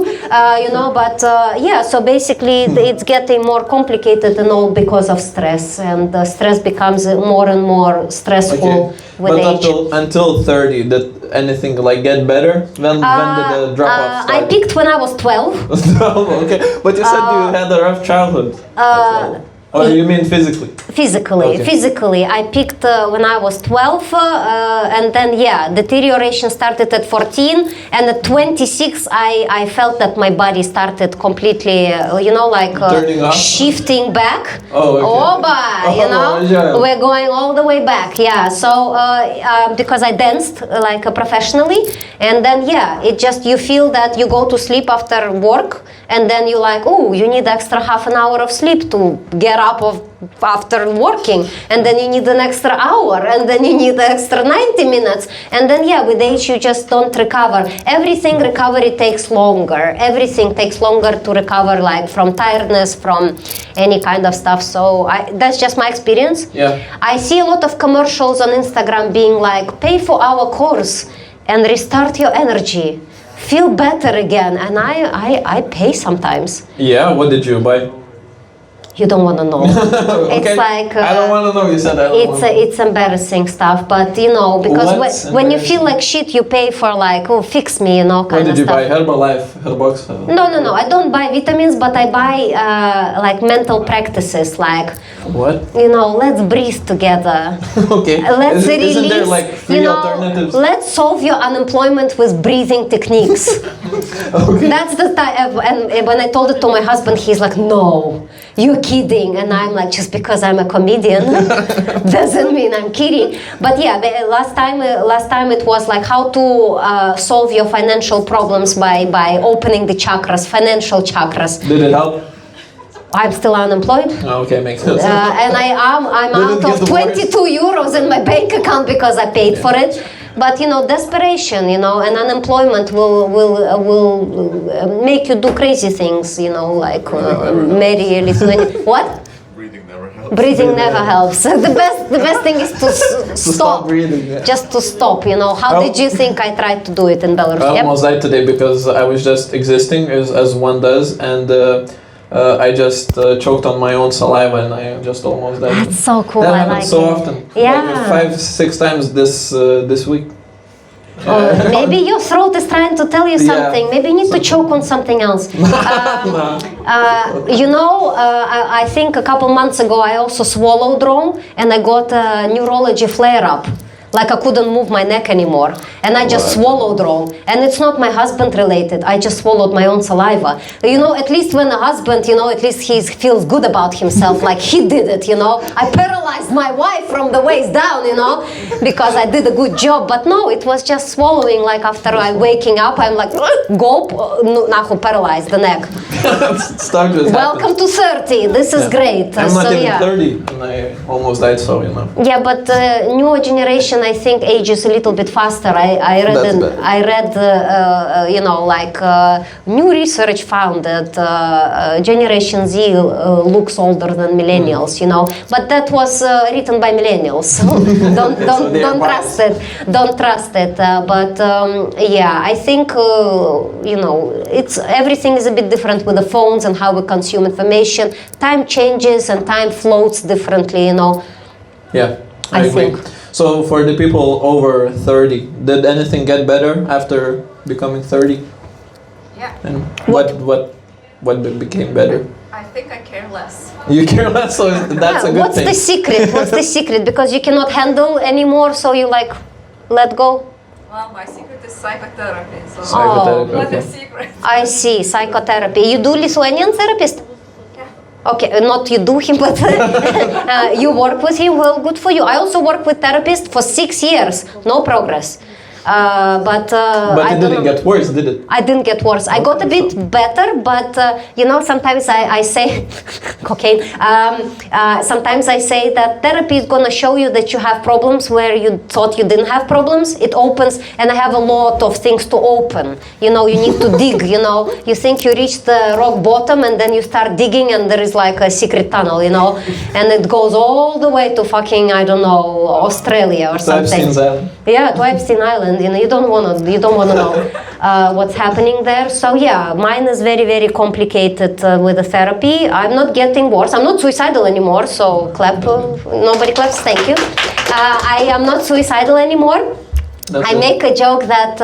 You know, but yeah, so basically it's getting more complicated and all because of stress. And the stress becomes more and more stressful with But age. until 30, did anything like get better? When did the drop off I start? peaked when I was 12. Okay, but you said you had a rough childhood. Or you mean physically? Physically, Okay. physically, I picked when I was 12, and then deterioration started at 14, and at 26, I felt that my body started completely, Turning off? shifting back. Oh, okay. Oba, yeah. we're going all the way back. Yeah, so because I danced professionally, and then it just you feel that you go to sleep after work, and then you like, oh, you need extra half an hour of sleep to get up after working, and then you need an extra hour, and then you need extra 90 minutes, and then with age you just don't recover. Recovery takes longer. Everything takes longer to recover, like from tiredness, from any kind of stuff. So that's just my experience. Yeah. I see a lot of commercials on Instagram being like, pay for our course and restart your energy, feel better again, and I pay sometimes. Yeah, what did you buy? You don't want to know. Okay. It's like I don't want to know. You said I don't want to know. it's embarrassing stuff, but because What's when you feel like shit, you pay for like, oh, fix me, kind What of did you stuff. buy? Herbalife, Herbox? No, I don't buy vitamins, but I buy like mental practices, like What? let's breathe together. Okay. Let's release. Isn't there like three alternatives? Let's solve your unemployment with breathing techniques. Okay. That's the time. And when I told it to my husband, he's like, "No, you're kidding." And I'm like, "Just because I'm a comedian doesn't mean I'm kidding." But last time it was like how to solve your financial problems by opening the chakras, financial chakras. Did it help? I'm still unemployed. Oh, okay, makes sense. And I'm out Didn't of get the 22 euros in my bank account because I paid for it. But desperation, and unemployment will make you do crazy things, like marry a Lithuanian. What? Breathing never helps. Breathing never helps. The best thing is to stop. breathing. Yeah. Just to stop. How did you think I tried to do it in Belarus? I Yep. almost died today because I was just existing as one does, and I just choked on my own saliva, and I just almost died. That's so cool. That I happens like so it. often. Yeah. Like 5-6 times this week. Maybe your throat is trying to tell you Yeah. something. Maybe you need to choke on something else. I think a couple months ago I also swallowed wrong, and I got a neurology flare-up. Like I couldn't move my neck anymore, and I just swallowed wrong. And it's not my husband related. I just swallowed my own saliva. At least when a husband, at least he feels good about himself, like he did it. I paralyzed my wife from the waist down, because I did a good job. But no, it was just swallowing. Like after I waking up, I'm like, gulp, nahu, paralyzed the neck. Start with Welcome to 30. This is great. I'm not So, even yeah. 30, and I almost died. So Yeah, but newer generation, I think, ages a little bit faster. I read, new research found that Generation Z looks older than millennials. But that was written by millennials, so don't trust it. Don't trust it. I think it's everything is a bit different with the phones and how we consume information. Time changes and time floats differently. yeah, I agree. think. So for the people over 30, did anything get better after becoming 30? Yeah. And what became better? I think I care less. You care less, so that's a good What's thing. the secret? What's the secret? Because you cannot handle anymore, so you let go. Well, my secret is psychotherapy. So Psychotherapy, what okay. a secret. I see, psychotherapy. You do Lithuanian therapist? Okay, not you do him, but you work with him. Well, good for you. I also work with therapist for 6 years. No progress. But But it didn't get worse, did it? I didn't get worse. I got a bit better, but sometimes I say, cocaine. Sometimes I say that therapy is gonna show you that you have problems where you thought you didn't have problems. It opens, and I have a lot of things to open. You need to dig. You think you reach the rock bottom, and then you start digging, and there is like a secret tunnel. And it goes all the way to fucking Australia or something. Epstein's Island. Yeah, to Epstein Island. You don't wanna know what's happening there. So yeah, mine is very, very complicated with the therapy. I'm not getting worse. I'm not suicidal anymore. So clap. Nobody claps. Thank you. I am not suicidal anymore. I make a joke that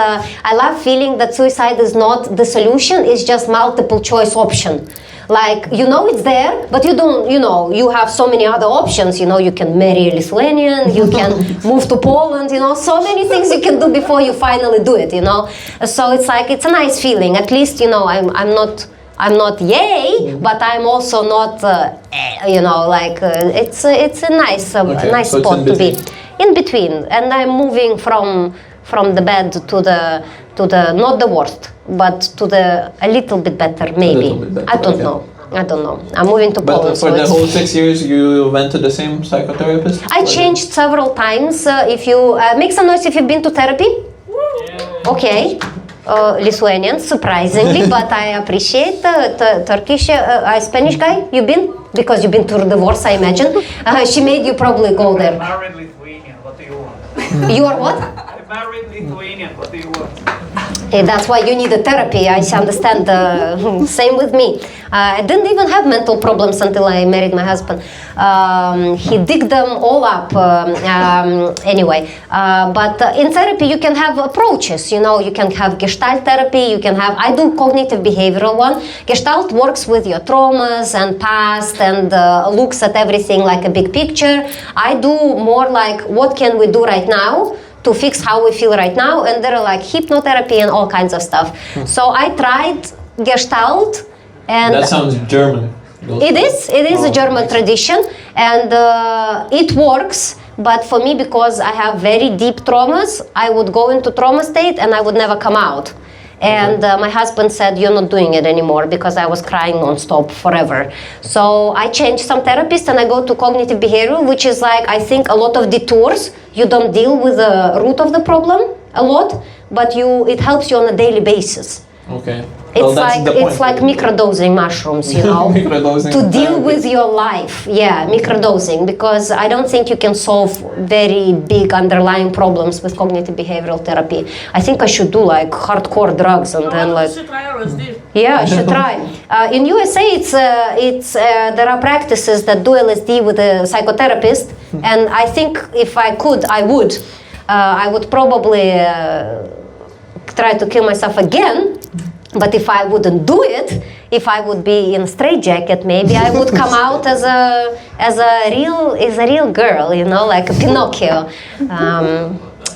I love feeling that suicide is not the solution. It's just multiple choice option. like, you know it's there, but you don't, you know, you have so many other options, you know, you can marry a Lithuanian, you can move to Poland, you know, so many things you can do before you finally do it, you know. So it's like, it's a nice feeling. At least, you know, I'm not yay, but I'm also not, you know, like, it's a nice, nice so spot to be. In between, and I'm moving from the bad to the not the worst, but to the a little bit better, maybe. Bit better, I don't know. I'm moving to But Poland. for the whole 6 years, you went to the same psychotherapist? I changed several times. If you make some noise if you've been to therapy. Okay. Lithuanian, surprisingly, but I appreciate Turkish. Spanish guy, you been? Because you've been to divorce, I imagine. She made you probably go there. Married Lithuanian, what do you want? You are what? I married Lithuanian, what do you want? Hey, that's why you need a therapy. I understand. Same with me. I didn't even have mental problems until I married my husband. He digged them all up. Anyway, but in therapy you can have approaches. You know, you can have Gestalt therapy. You can have. I do cognitive behavioral one. Gestalt works with your traumas and past and looks at everything like a big picture. I do more like what can we do right now to fix how we feel right now, and there are like hypnotherapy and all kinds of stuff. So I tried Gestalt, and that sounds German. it is a German tradition, and it works. But for me, because I have very deep traumas, I would go into trauma state and I would never come out. And my husband said, you're not doing it anymore, because I was crying non-stop forever. So I changed some therapists and I go to cognitive behavioral, which is like, I think, a lot of detours. You don't deal with the root of the problem a lot, but it helps you on a daily basis. Okay. It's like microdosing mushrooms, you know, Microdosing to deal therapy. with your life. Yeah, microdosing, because I don't think you can solve very big underlying problems with cognitive behavioral therapy. I think I should do like hardcore drugs and then like. Yeah, I should try. In USA, it's there are practices that do LSD with a psychotherapist, and I think if I could, I would probably try to kill myself again. But if I wouldn't do it, if I would be in a straitjacket, maybe I would come out as a real girl, you know, like a Pinocchio.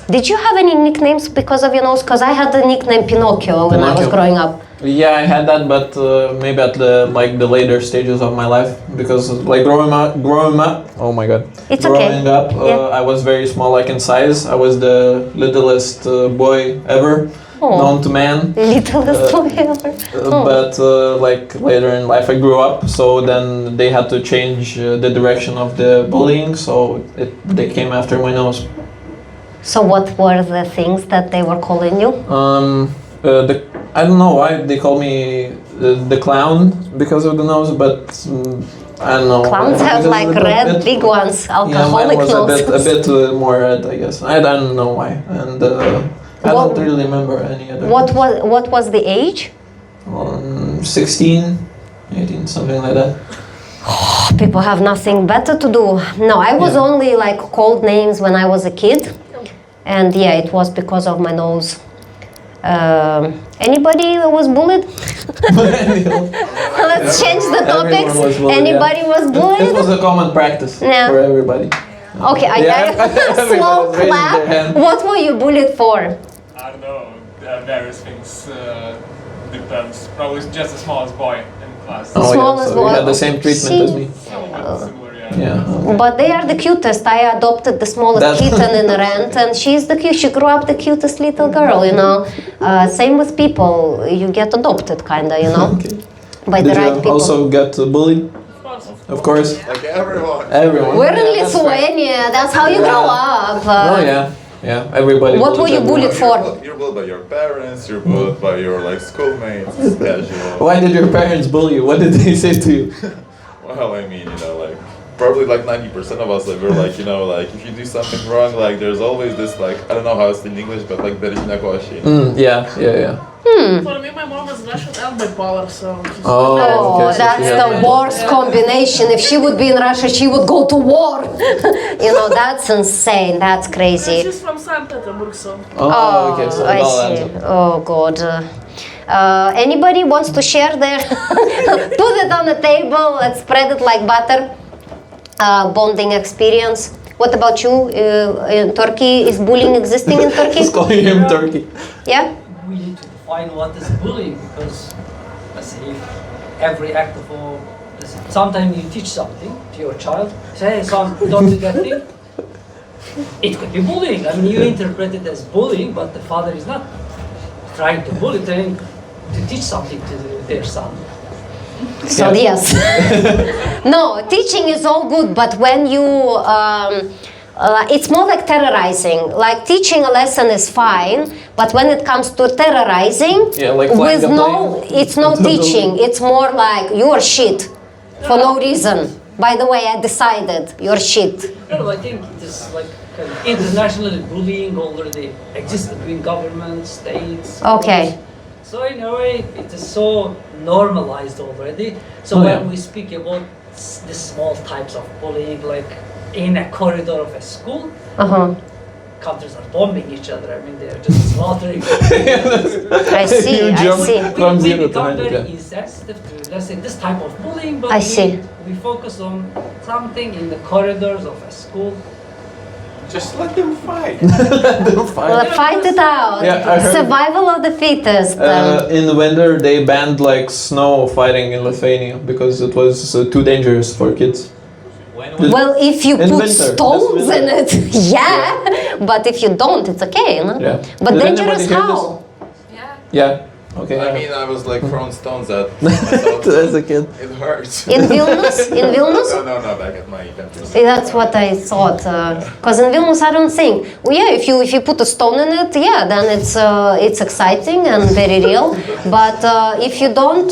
Did you have any nicknames because of your nose? Because I had the nickname Pinocchio when I was growing up. Yeah, I had that, but maybe at the later stages of my life, because like growing up. Oh my God! It's growing okay. up, I was very small, like in size. I was the littlest boy ever. Known to man. Littlest boy ever. But like later in life I grew up, so then they had to change the direction of the bullying, so they came after my nose. So what were the things that they were calling you? I don't know why they call me the clown because of the nose, but I don't know. Clowns have like red big ones, alcoholic mine was noses. a bit more red, I guess. I don't know why, and I don't really remember any other. What was the age? 16, 18, something like that. People have nothing better to do. No, I was only like called names when I was a kid, and yeah, it was because of my nose. Anybody was bullied? Let's change the topics. Anybody was bullied? It was a common practice for everybody. Okay, slow clap. What were you bullied for? I don't know, various things. Depends. Probably just the smallest boy in class. Smallest boy. You had the same treatment as me. Similar, Yeah. Okay. But they are the cutest. I adopted the smallest kitten in a rent, and she's the cute. She grew up the cutest little girl, you know. Same with people. You get adopted, kinda, you know, by the right people. Did you also get bullied? Of course. Like everyone. Everyone. We're in Lithuania. That's how you grow up. Oh yeah. Yeah, everybody. What were you bullied for? You're bullied by your parents, you're bullied by your schoolmates, casual. Why did your parents bully you? What did they say to you? Well, I mean, probably 90% of us, we're like, if you do something wrong, there's always this, I don't know how it's in English, but daržinė košė. Yeah. For me, my mom is Russian and bipolar, so... Okay, that's the worst combination. If she would be in Russia, she would go to war. That's insane. That's crazy. She's from St. Petersburg, so... Okay, so I see. Oh, God. Anybody wants to share their, put it on the table, let's spread it like butter, bonding experience. What about you in Turkey? Is bullying existing in Turkey? Just calling him Turkey. Yeah? We need to define what is bullying, because let's say if every act of all, sometimes you teach something to your child, say, hey son, don't do that thing. It could be bullying. I mean, you interpret it as bullying, but the father is not trying to bully, trying to teach something to their son. So yes. No, teaching is all good, but when you, it's more like terrorizing. Like teaching a lesson is fine, but when it comes to terrorizing, like with it's no teaching. It's more like you're shit for no reason. By the way, I decided you're shit. No, I think it is like kind of internationally bullying already exists between governments, states. Okay. So in a way, it is so normalized already. So when we speak about the small types of bullying, like in a corridor of a school, countries are bombing each other. I mean, they're just slaughtering. I see. We become very insensitive to, let's say, this type of bullying, but we focus on something in the corridors of a school. Just let them fight. Well, fight it out. Survival of the fittest. In the winter, they banned like snow fighting in Lithuania because it was too dangerous for kids. Well, if you put stones in it, but if you don't, it's okay, no? Yeah. But dangerous how? Yeah. Okay. I mean, I was like throwing stones at myself. As a kid. It hurts. In Vilnius? In Vilnius? No, back at my country. That's what I thought. Because in Vilnius, I don't think. Well, yeah, if you put a stone in it, then it's exciting and very real. But if you don't,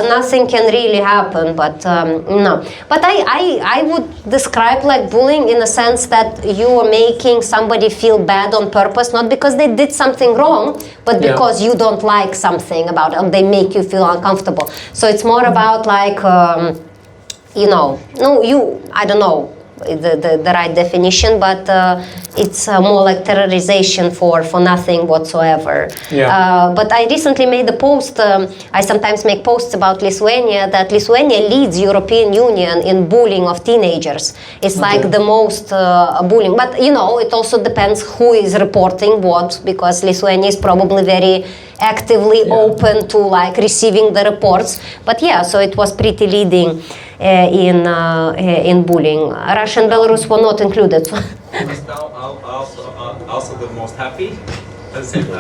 nothing can really happen. But no. But I would describe like bullying in a sense that you are making somebody feel bad on purpose, not because they did something wrong, but because you don't like something about it, they make you feel uncomfortable. So it's more about like, I don't know the right definition, but it's more like terrorization for nothing whatsoever. But I recently made a post, I sometimes make posts about Lithuania, that Lithuania leads European Union in bullying of teenagers. It's like the most bullying, but it also depends who is reporting what, because Lithuania is probably very actively open to like receiving the reports. But so it was pretty leading in bullying. Russia and Belarus were not included. Also the most happy.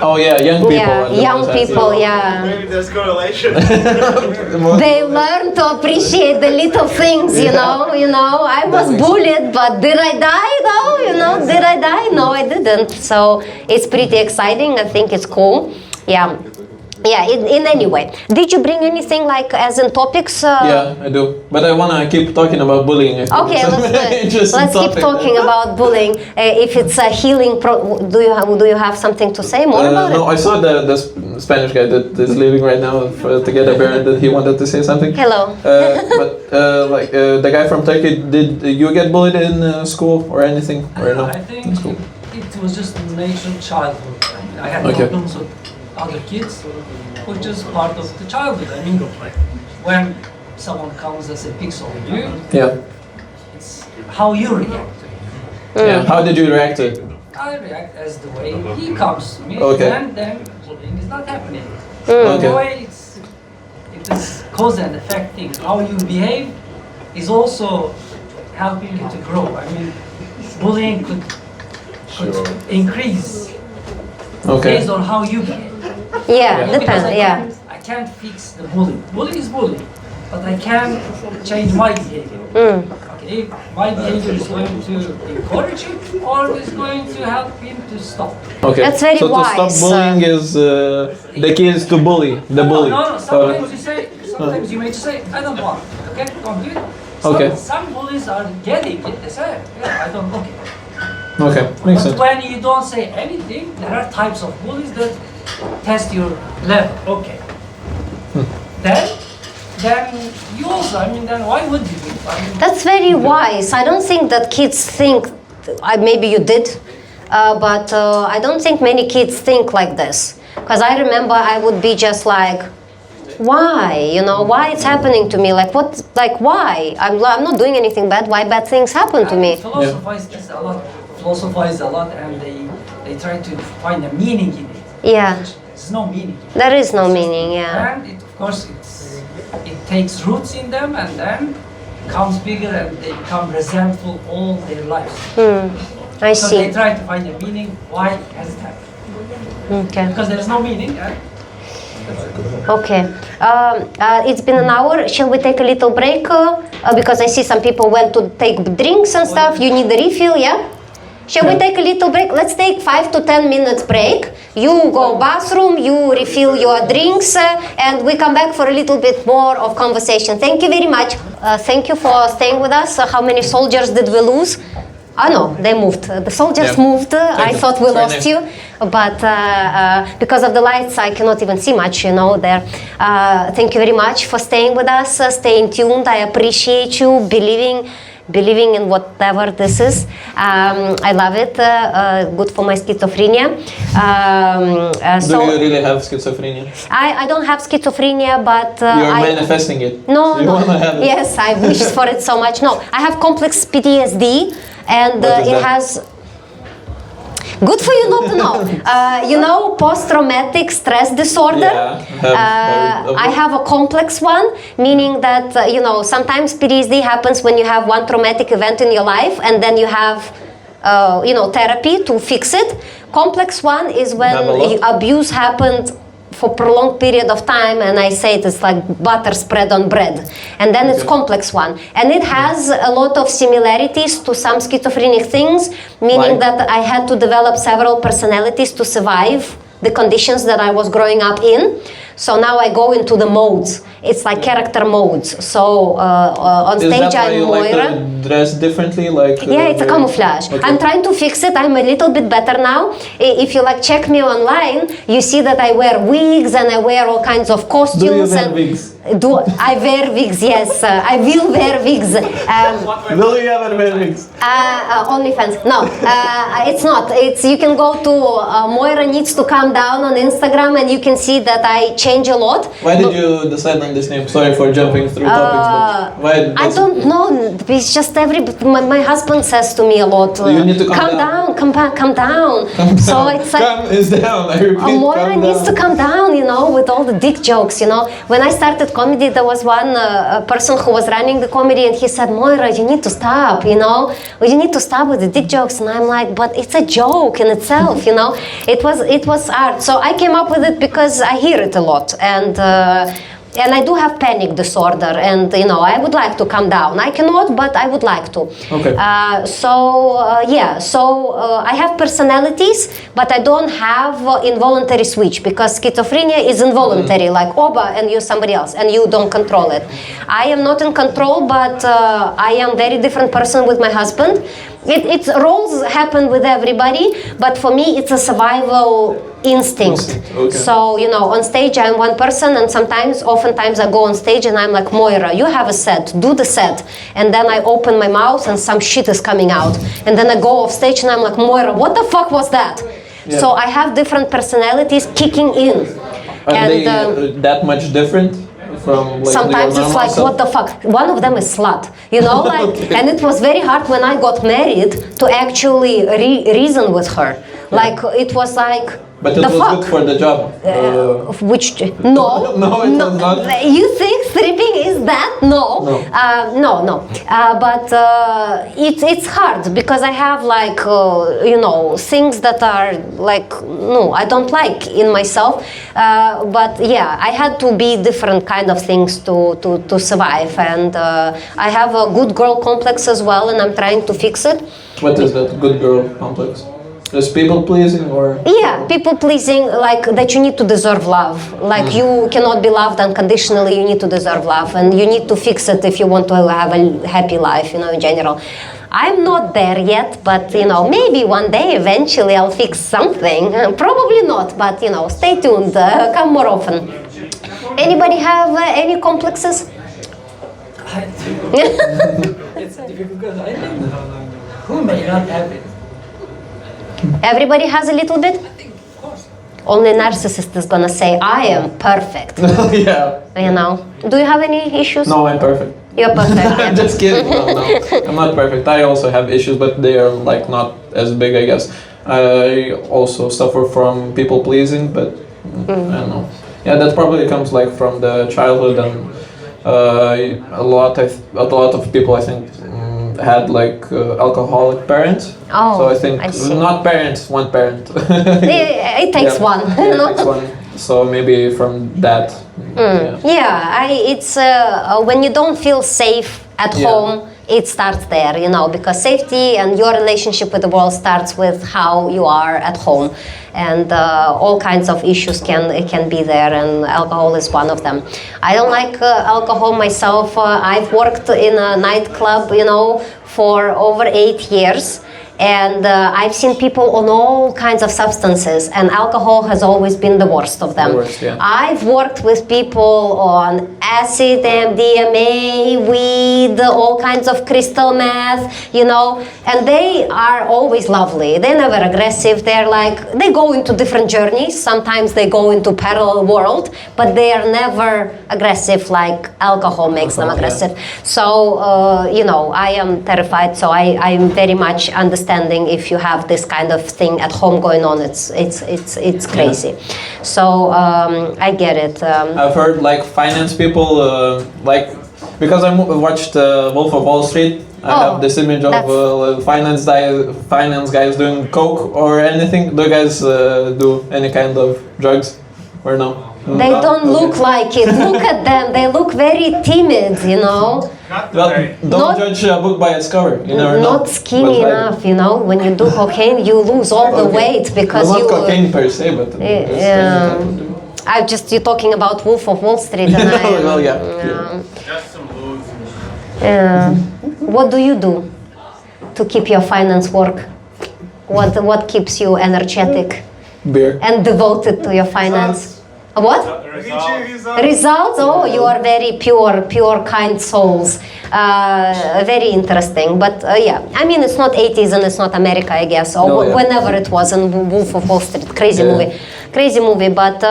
Oh yeah, young people. Young people, Maybe there's correlation. They learn to appreciate the little things, I was bullied, but did I die though? Did I die? No, I didn't. So it's pretty exciting. I think it's cool. In any way. Did you bring anything like as in topics? Yeah, I do. But I want to keep talking about bullying. Okay, let's keep talking about bullying. If it's a healing, do you have something to say more about it? No, I saw the Spanish guy that is leaving right now to get a beer, that he wanted to say something. Hello. But the guy from Turkey, did you get bullied in school or anything? Or no? I think it was just natural childhood. I had problems with other kids, which is part of the childhood. I mean, when someone comes and say picks on you, it's how you react to it. How did you react to it? I react as the way he comes to me, and then bullying is not happening. The way it is cause and effect thing. How you behave is also helping you to grow. I mean, bullying could increase based on how you behave. Depends. I can't fix the bullying. Bullying is bullying, but I can change my behavior. Okay, my behavior is going to encourage him, or is going to help him to stop. Okay, that's very wise. So to stop bullying is the key is to bully the bully. No. Sometimes you may just say, I don't want it. Okay, don't do it. Some bullies are getting it. They say, I don't. Okay, makes sense. But when you don't say anything, there are types of bullies that test your level. Okay. Then you also, then why would you do it? That's very wise. I don't think that kids think, maybe you did, but I don't think many kids think like this. Because I remember I would be just like, why? You know, why it's happening to me? Like what? Like why? I'm not doing anything bad. Why bad things happen to me? Philosophize a lot, and they try to find a meaning in it. Yeah. There's no meaning. There is no meaning. Yeah. And of course, it takes roots in them, and then becomes bigger, and they become resentful all their lives. I So see. they try to find a meaning. Why has it happened? Okay. Because there's no meaning. Okay. It's been an hour. Shall we take a little break? Because I see some people went to take drinks and stuff. You need a refill, yeah? Shall we take a little break? Let's take 5 to 10 minutes break. You go bathroom, you refill your drinks, and we come back for a little bit more of conversation. Thank you very much. Thank you for staying with us. How many soldiers did we lose? Oh no, they moved. The soldiers moved. I thought we lost you, but because of the lights, I cannot even see much, you know, there. Thank you very much for staying with us, staying tuned. I appreciate you believing in whatever this is. I love it. Good for my schizophrenia. Do you really have schizophrenia? I don't have schizophrenia, but You're manifesting it. No, you no. wanna have it. Yes, I wish for it so much. No, I have complex PTSD, and it has. Good for you not to know. You know, post-traumatic stress disorder. Yeah, I have a complex one, meaning that you know, sometimes PTSD happens when you have one traumatic event in your life, and then you have you know, therapy to fix it. Complex one is when abuse happened for prolonged period of time, and I say it's like butter spread on bread, and then it's complex one, and it has a lot of similarities to some schizophrenic things, meaning that I had to develop several personalities to survive the conditions that I was growing up in. So now I go into the modes. It's like character modes. So on stage I'm Moira. Is that why you like to dress differently? Like yeah, it's a camouflage. Okay. I'm trying to fix it. I'm a little bit better now. If you like check me online, you see that I wear wigs and I wear all kinds of costumes. Do you wear wigs? I wear wigs? Yes, I will wear wigs. Will you ever wear wigs? OnlyFans. No, it's not. It's you can go to Moira Needs to Calm Down on Instagram, and you can see that I change a lot. Why did you decide on this name? Sorry for jumping through topics, but why? I don't know. It's just my husband says to me a lot. You need to calm down. Come down. So it's like calm is down. I repeat, Moira needs to calm down. You know, with all the dick jokes. You know, when I started comedy, there was one person who was running the comedy, and he said, "Moira, you need to stop. You know, you need to stop with the dick jokes." And I'm like, "But it's a joke in itself. You know, it was art." So I came up with it because I hear it a lot, and I do have panic disorder, and you know, I would like to calm down. I cannot, but I would like to. Okay. So I have personalities, but I don't have involuntary switch, because schizophrenia is involuntary, like Oba, and you're somebody else, and you don't control it. I am not in control, but I am very different person with my husband. It's roles happen with everybody, but for me it's a survival instinct. Okay. So you know, on stage I'm one person, and oftentimes I go on stage and I'm like, Moira, you have a set, do the set, and then I open my mouth and some shit is coming out, and then I go off stage and I'm like, Moira, what the fuck was that? Yeah. So I have different personalities kicking in. Are they that much different? From, like, sometimes it's like, what the fuck? One of them is slut, you know, like, okay. And it was very hard when I got married to actually reason with her. Like, it was like, but it was good for the job. No, no, it was not. You think stripping is that? No. No. But it's hard, because I have like you know, things that are like, no, I don't like in myself. But yeah, I had to be different kind of things to survive, and I have a good girl complex as well, and I'm trying to fix it. What is that good girl complex? Is people pleasing, or? Yeah, people pleasing, like that you need to deserve love. Like you cannot be loved unconditionally, you need to deserve love, and you need to fix it if you want to have a happy life, you know, in general. I'm not there yet, but you know, maybe one day eventually I'll fix something. Probably not, but you know, stay tuned, come more often. Anybody have any complexes? It's difficult, because I think who may not have it? Everybody has a little bit? I think, of course. only narcissist is gonna say, I am perfect. Yeah. You know. Do you have any issues? No, I'm perfect. You're perfect. I'm just kidding. No, I'm not perfect. I also have issues, but they are like not as big, I guess. I also suffer from people pleasing, but I don't know. Yeah, that probably comes like from the childhood, and a lot of people, I think, had like alcoholic parents. Oh, so I think see. not parents, one parent. It takes one. Yeah, it takes one. So maybe from that. It's when you don't feel safe at home, it starts there, you know, because safety and your relationship with the world starts with how you are at home, and all kinds of issues can be there, and alcohol is one of them. I don't like alcohol myself. I've worked in a nightclub, you know, for over 8 years. And I've seen people on all kinds of substances, and alcohol has always been the worst of them. I've worked with people on acid, MDMA, weed, all kinds of crystal meth, you know, and they are always lovely. They're never aggressive. They go into different journeys. Sometimes they go into parallel world, but they are never aggressive like alcohol makes them aggressive. So, you know, I am terrified. So I'm very much understanding if you have this kind of thing at home going on. It's crazy. So I get it. I've heard like finance people because I watched Wolf of Wall Street. I have this image of finance guys doing coke or anything. Do you guys do any kind of drugs or no? They don't look like it. Look at them. They look very timid, you know. Don't judge a book by its cover. You never know. Not skinny enough, you know. When you do cocaine, you lose all the weight because not cocaine per se, but you're talking about Wolf of Wall Street. And Just some booze. What do you do to keep your finance work? What keeps you energetic? Beer. And devoted to your finance? What? Results? Oh, you are very pure, kind souls. Very interesting. But yeah, I mean, it's not 80s and it's not America, I guess, or whenever it was in Wolf of Wall Street. Crazy movie. But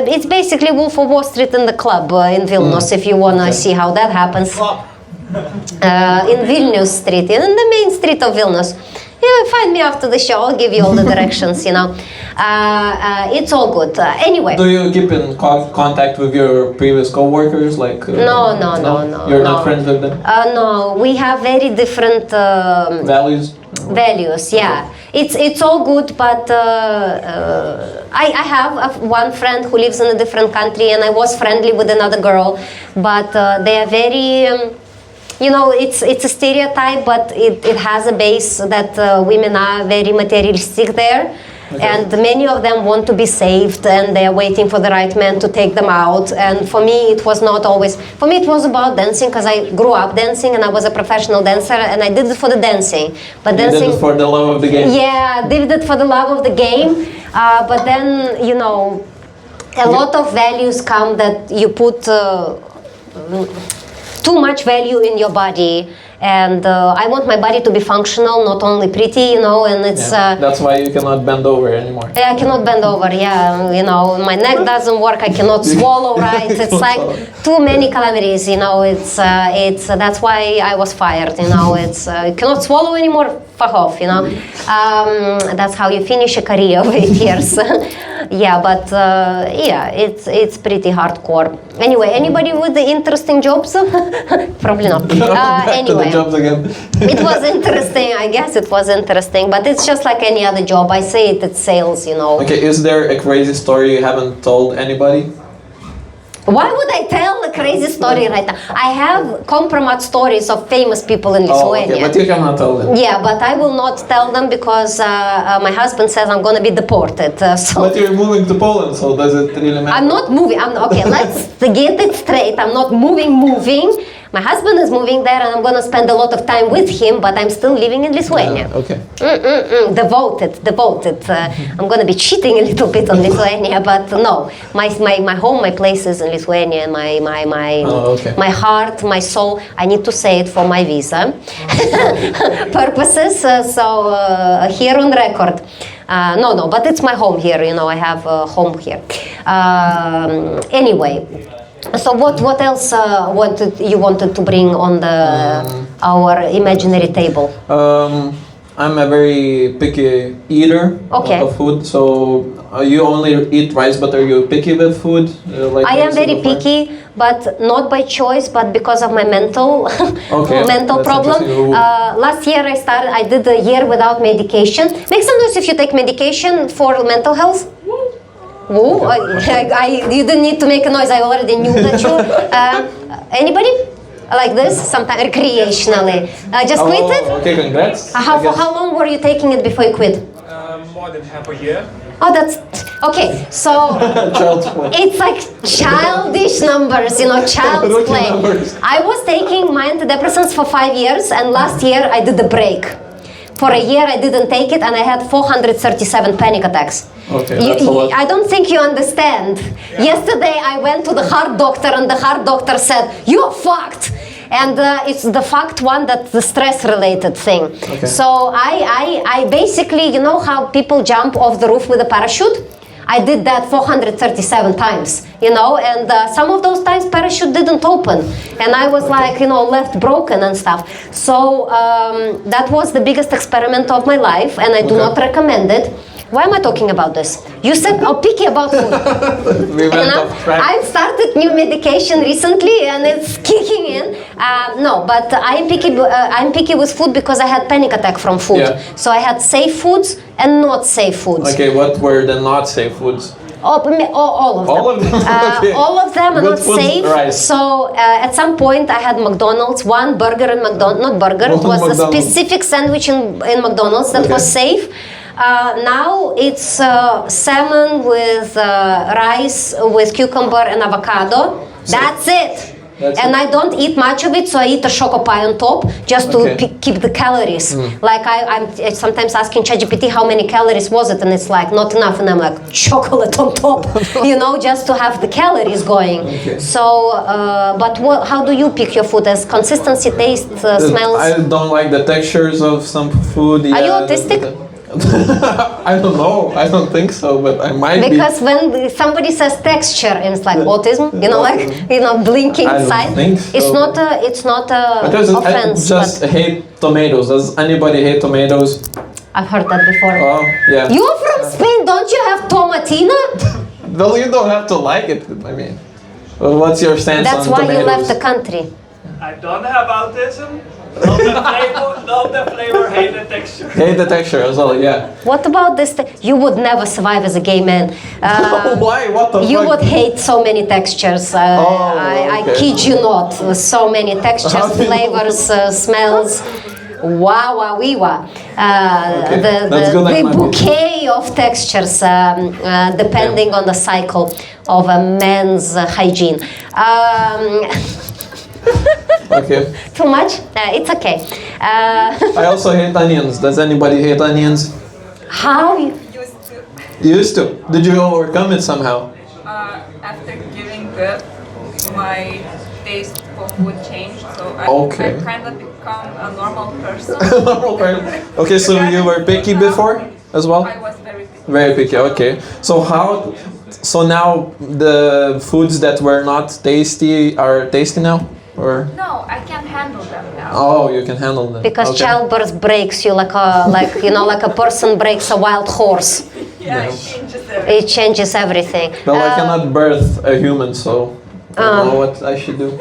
it's basically Wolf of Wall Street in the club in Vilnius, if you want to see how that happens. In Vilnius Street, in the main street of Vilnius. Yeah, find me after the show. I'll give you all the directions, you know. It's all good. Anyway. Do you keep in contact with your previous co-workers? Like No. You're not friends with them? No, we have very different values. Values, yeah. It's all good, but I have one friend who lives in a different country, and I was friendly with another girl, but they are very. You know, it's a stereotype, but it has a base that women are very materialistic there. Okay. And many of them want to be saved, and they're waiting for the right man to take them out. And for me, it was not always. For me, it was about dancing, because I grew up dancing, and I was a professional dancer, and I did it for the dancing. But dancing, did it for the love of the game. Yeah, did it for the love of the game. But then, you know, a lot of values come that you put. Too much value in your body, and I want my body to be functional, not only pretty, you know, and it's... that's why you cannot bend over anymore. I cannot bend over, you know, my neck doesn't work, I cannot swallow right, it's like too many calamities, you know, that's why I was fired, you know, you cannot swallow anymore, fuck off, you know. That's how you finish a career of 8 years. Yeah, but it's pretty hardcore. Anyway, anybody with the interesting jobs? Probably not. Anyway, jobs again. It was interesting. I guess it was interesting, but it's just like any other job. I say it's sales, you know. Okay, is there a crazy story you haven't told anybody? Why would I tell a crazy story right now? I have compromise stories of famous people in Lithuania. Okay, but you cannot tell them. Yeah, but I will not tell them because my husband says I'm going to be deported. But you're moving to Poland, so does it really matter? I'm not moving. Okay, let's get it straight. I'm not moving. My husband is moving there, and I'm going to spend a lot of time with him, but I'm still living in Lithuania. Okay. Devoted. I'm going to be cheating a little bit on Lithuania, but no. My home, my place is in Lithuania, and my heart, my soul. I need to say it for my visa purposes. So here on record. No, but it's my home here. You know, I have a home here. Anyway, so what else you wanted to bring on our imaginary table? I'm a very picky eater of food, so you only eat rice, but are you picky with food? I am very picky, but not by choice, but because of my mental problem. Last year I did a year without medication. Make some noise if you take medication for mental health. Woo! You didn't need to make a noise. I already knew that you. Anybody? Like this, sometimes recreationally. Just quit it? Okay, congrats. For how long were you taking it before you quit? More than half a year. Oh, that's okay. So it's like childish numbers, you know, child's play. I was taking my antidepressants for 5 years, and last year I did a break. For a year I didn't take it, and I had 437 panic attacks. Okay, that's a lot. I don't think you understand. Yeah. Yesterday I went to the heart doctor, and the heart doctor said, "You're fucked." And it's the fact one that's the stress-related thing. Okay. So I basically, you know how people jump off the roof with a parachute? I did that 437 times, you know, and some of those times parachute didn't open, and I was like, you know, left broken and stuff. So that was the biggest experiment of my life, and I do not recommend it. Why am I talking about this? You said, picky about food. We went off track. I started new medication recently, and it's kicking in. No, but I'm picky with food because I had panic attack from food. Yeah. So I had safe foods and not safe foods. Okay, what were the not safe foods? All of them. All of them. Okay. All of them are not safe. Right. So at some point I had McDonald's, one burger in McDonald's, not burger, it was a specific sandwich in McDonald's that was safe. Now it's salmon with rice with cucumber and avocado. That's it. And I don't eat much of it, so I eat a choco pie on top just to keep the calories. Like I'm sometimes asking ChatGPT how many calories was it, and it's like not enough, and I'm like chocolate on top, you know, just to have the calories going. So, but how do you pick your food? As consistency, taste, smells? I don't like the textures of some food. Are you autistic? I don't know. I don't think so, but I might because when somebody says texture, and it's like autism, you know, like blinking side. I think so. It's not a offense. I just hate tomatoes. Does anybody hate tomatoes? I've heard that before. Oh, yeah. You're from Spain, don't you have tomatina? Well, you don't have to like it. I mean, what's your stance on tomatoes? That's why you left the country. I don't have autism. Love the flavor, hate the texture. Hate the texture as well, yeah. What about this? You would never survive as a gay man. Why? What the fuck? You would hate so many textures. I kid you not. So many textures, flavors, smells. Wow, wee wah. The bouquet of textures, depending on the cycle of a man's hygiene. Okay. Too much? It's okay. I also hate onions. Does anybody hate onions? How? Used to. Did you overcome it somehow? After giving birth, my taste for food changed, so I kind of become a normal person. Normal person. Okay, so you were picky before as well? I was very picky. Very picky, okay. So now the foods that were not tasty are tasty now? Or? No, I can handle them now. Oh, you can handle them. Because childbirth breaks you like a person breaks a wild horse. Yeah, it changes everything. It changes everything. Well, I cannot birth a human, so I don't know what I should do.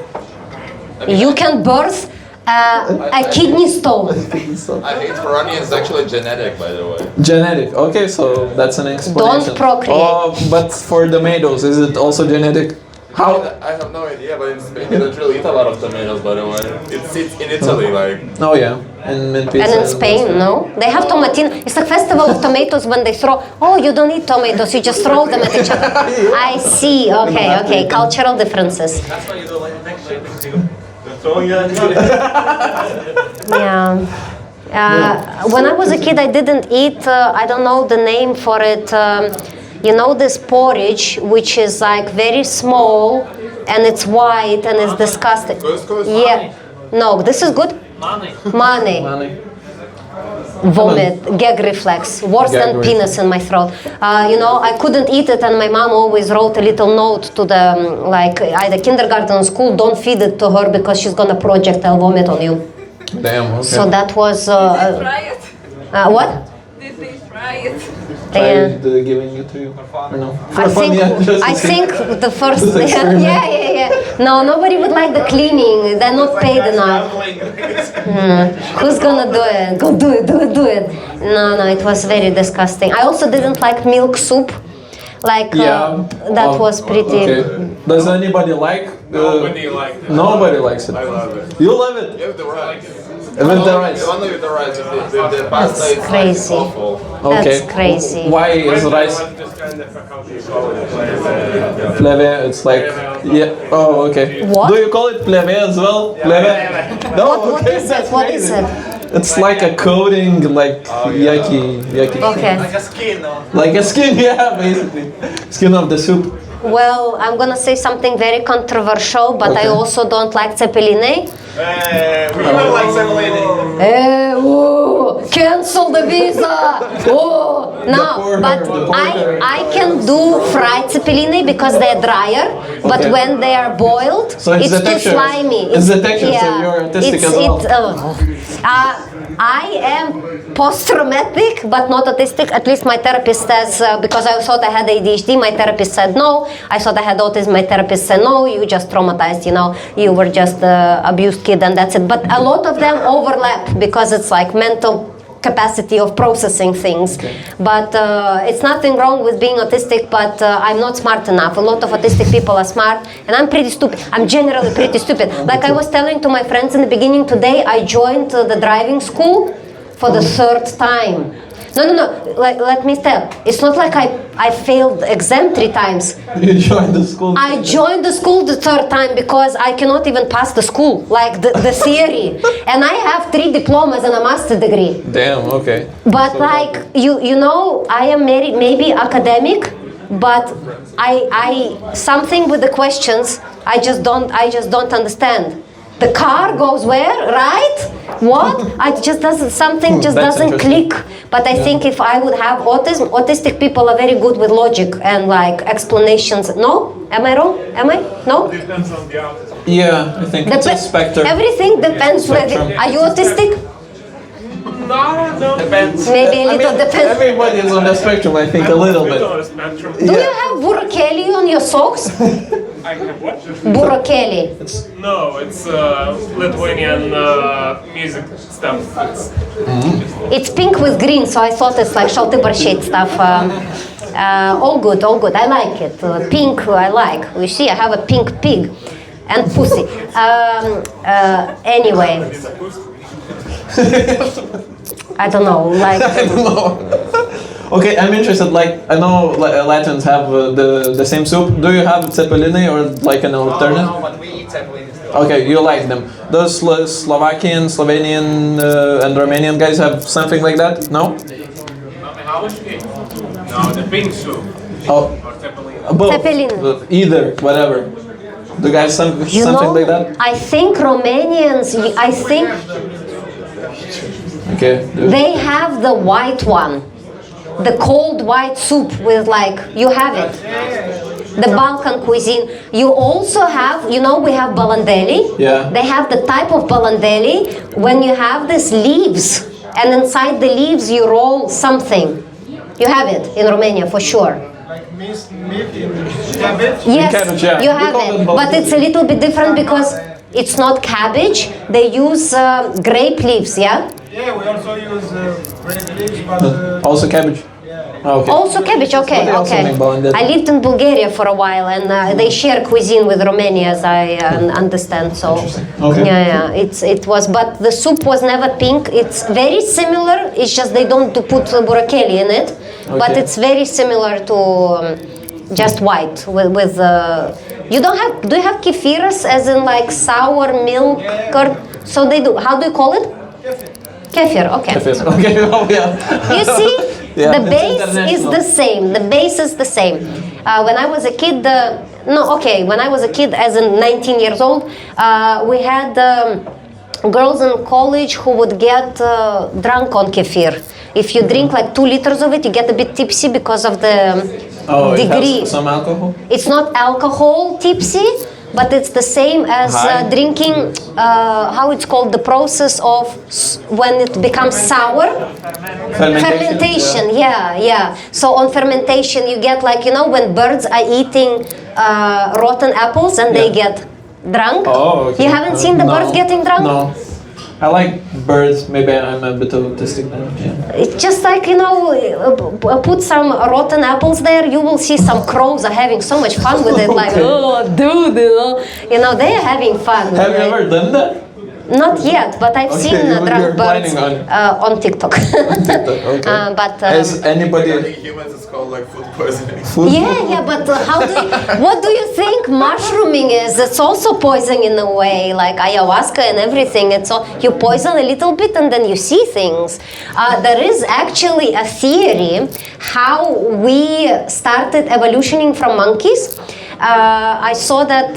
You can birth a kidney stone. I think for onions actually genetic, by the way. Genetic. Okay, so that's an explanation. Don't procreate. But for tomatoes, is it also genetic? How? I have no idea, but in Spain they don't really eat a lot of tomatoes, by the way. It's in Italy, like. Oh yeah, and in Spain, no, they have tomatina. It's a festival of tomatoes when they throw. Oh, you don't eat tomatoes, you just throw them at each other. I see. Okay. Cultural differences. That's why you don't like the texture. They're throwing it at you. Yeah. When I was a kid, I didn't eat. I don't know the name for it. You know this porridge, which is like very small, and it's white, and it's disgusting. Yeah. No, this is good. Mane. vomit, gag reflex, worse Gag than reflex. penis in my throat. I couldn't eat it, and my mom always wrote a little note to the either kindergarten or school, don't feed it to her because she's gonna project a vomit on you. Damn. Okay. So that was Try it. what? Did they try it? Tried giving it to you or no? For I fun, think yeah, just I to see. think the first Just experiment. yeah. No, nobody would like the cleaning. They're not paid enough. Who's gonna do it? Go do it. No, it was very disgusting. I also didn't like milk soup. That was pretty. Okay. Does anybody like? Nobody liked it. Nobody likes it. I love it. You love it. You have the rice. With the rice. Only with the rice. The pasta That's is crazy. awful. Okay. That's crazy. Why is rice pleve? It's like Oh, okay. What? Do you call it pleve as well? Pleve? No. What Okay. is it? What is it? It's like a coating, like yucky. Okay. Like a skin on. Like a skin, yeah, basically. Skin of the soup. Well, I'm gonna say something very controversial, but I Okay. also don't like ceppeline. We don't like Semolini. Cancel the visa. No, but I can do fried ceppeline because they're drier, but Okay. when they are boiled, So it's it's the too texture. slimy. It's the texture, so you're autistic as well. I am post-traumatic, but not autistic. At least my therapist says, because I thought I had ADHD, my therapist said no. I thought I had autism, my therapist said no, you just traumatized, you were just abused kid and that's it. But a lot of them overlap because it's like mental capacity of processing things. But it's nothing wrong with being autistic, but I'm not smart enough. A lot of autistic people are smart, and I'm pretty stupid. I'm generally pretty stupid. Like I was telling to my friends in the beginning today, I joined the driving school for the third time. No. Let me tell. It's not like I failed exam 3 times. You joined the school. I joined the school the third time because I cannot even pass the school, like the theory. And I have 3 diplomas and a master's degree. Damn. Okay. But like I am maybe academic, but I something with the questions I just don't understand. The car goes where, right? What? Something just That's doesn't interesting. click. But I think if I would have autism, autistic people are very good with logic and like explanations. No? Am I wrong? Am I? No? Depends on the autism. Yeah, I think it's a spectrum. Everything depends. Spectrum. Are you autistic? No. Depends. Maybe a little depends. Everybody is on the spectrum, I think, a little bit. On a spectrum. Do you have burokeli on your socks? I have what? Burokeli. No, it's Lithuanian music stuff. It's pink with green, so I thought it's like šalti barščiai stuff. All good. I like it. Pink, I like. You see, I have a pink pig and pussy. Anyway. I don't know, like... Okay, I'm interested, like, I know Latvians have the same soup. Do you have ceppeline or like an alternative? No, but we eat Semolini still. Okay, you like them. Those Slovakian, Slovenian and Romanian guys have something like that? No? How much you eat? No, the pink soup. Oh, Or Zeppelin. both. Ceppeline. Either, whatever. Do you guys something like that? I think Romanians, Okay. they have the white one. The cold white soup with you have it. The Balkan cuisine. You also have, we have balandeli. Yeah. They have the type of balandeli when you have these leaves, and inside the leaves you roll something. You have it in Romania for sure. Like minced meat in cabbage. Yes, cabbage, yeah. you We have call them it, both. but it's a little bit different because it's not cabbage. They use grape leaves, yeah? Yeah, we also use grape leaves, but Also cabbage? yeah. Oh, okay. Also cabbage, okay, But they also okay. make balandeli. I lived in Bulgaria for a while, and they share cuisine with Romania, as I understand. So, Okay. yeah, it was, but the soup was never pink. It's very similar. It's just they don't put burokeli in it, but Okay. it's very similar to just white with. You don't have? Do you have kefirs, as in like sour milk? Or, so they do. How do you call it? Kefir. Okay. Okay, oh yeah. You see, Yeah, the it's base is international. the same. The base is the same. When I was a kid, when I was a kid, as in 19 years old, we had girls in college who would get drunk on kefir. If you drink like 2 liters of it, you get a bit tipsy because of the degree. It has some alcohol? It's not alcohol tipsy, but it's the same as drinking, how it's called, the process of when it becomes sour. Fermentation, yeah. So on fermentation you get like, you know, when birds are eating rotten apples and they get drunk. Oh, okay. You haven't seen the birds getting drunk? No. I like birds. Maybe I'm a bit autistic then. Yeah. It's just like, you know, put some rotten apples there, you will see some crows are having so much fun with it. Like, oh, dude, you know, they are having fun. Have you ever done that? Not yet, but I've seen drunk birds on TikTok. But has anybody? Regarding humans, it's called like food poisoning. Yeah, but what do you think mushrooming is? It's also poison in a way, like ayahuasca and everything. It's all, you poison a little bit and then you see things. There is actually a theory how we started evolutioning from monkeys. I saw that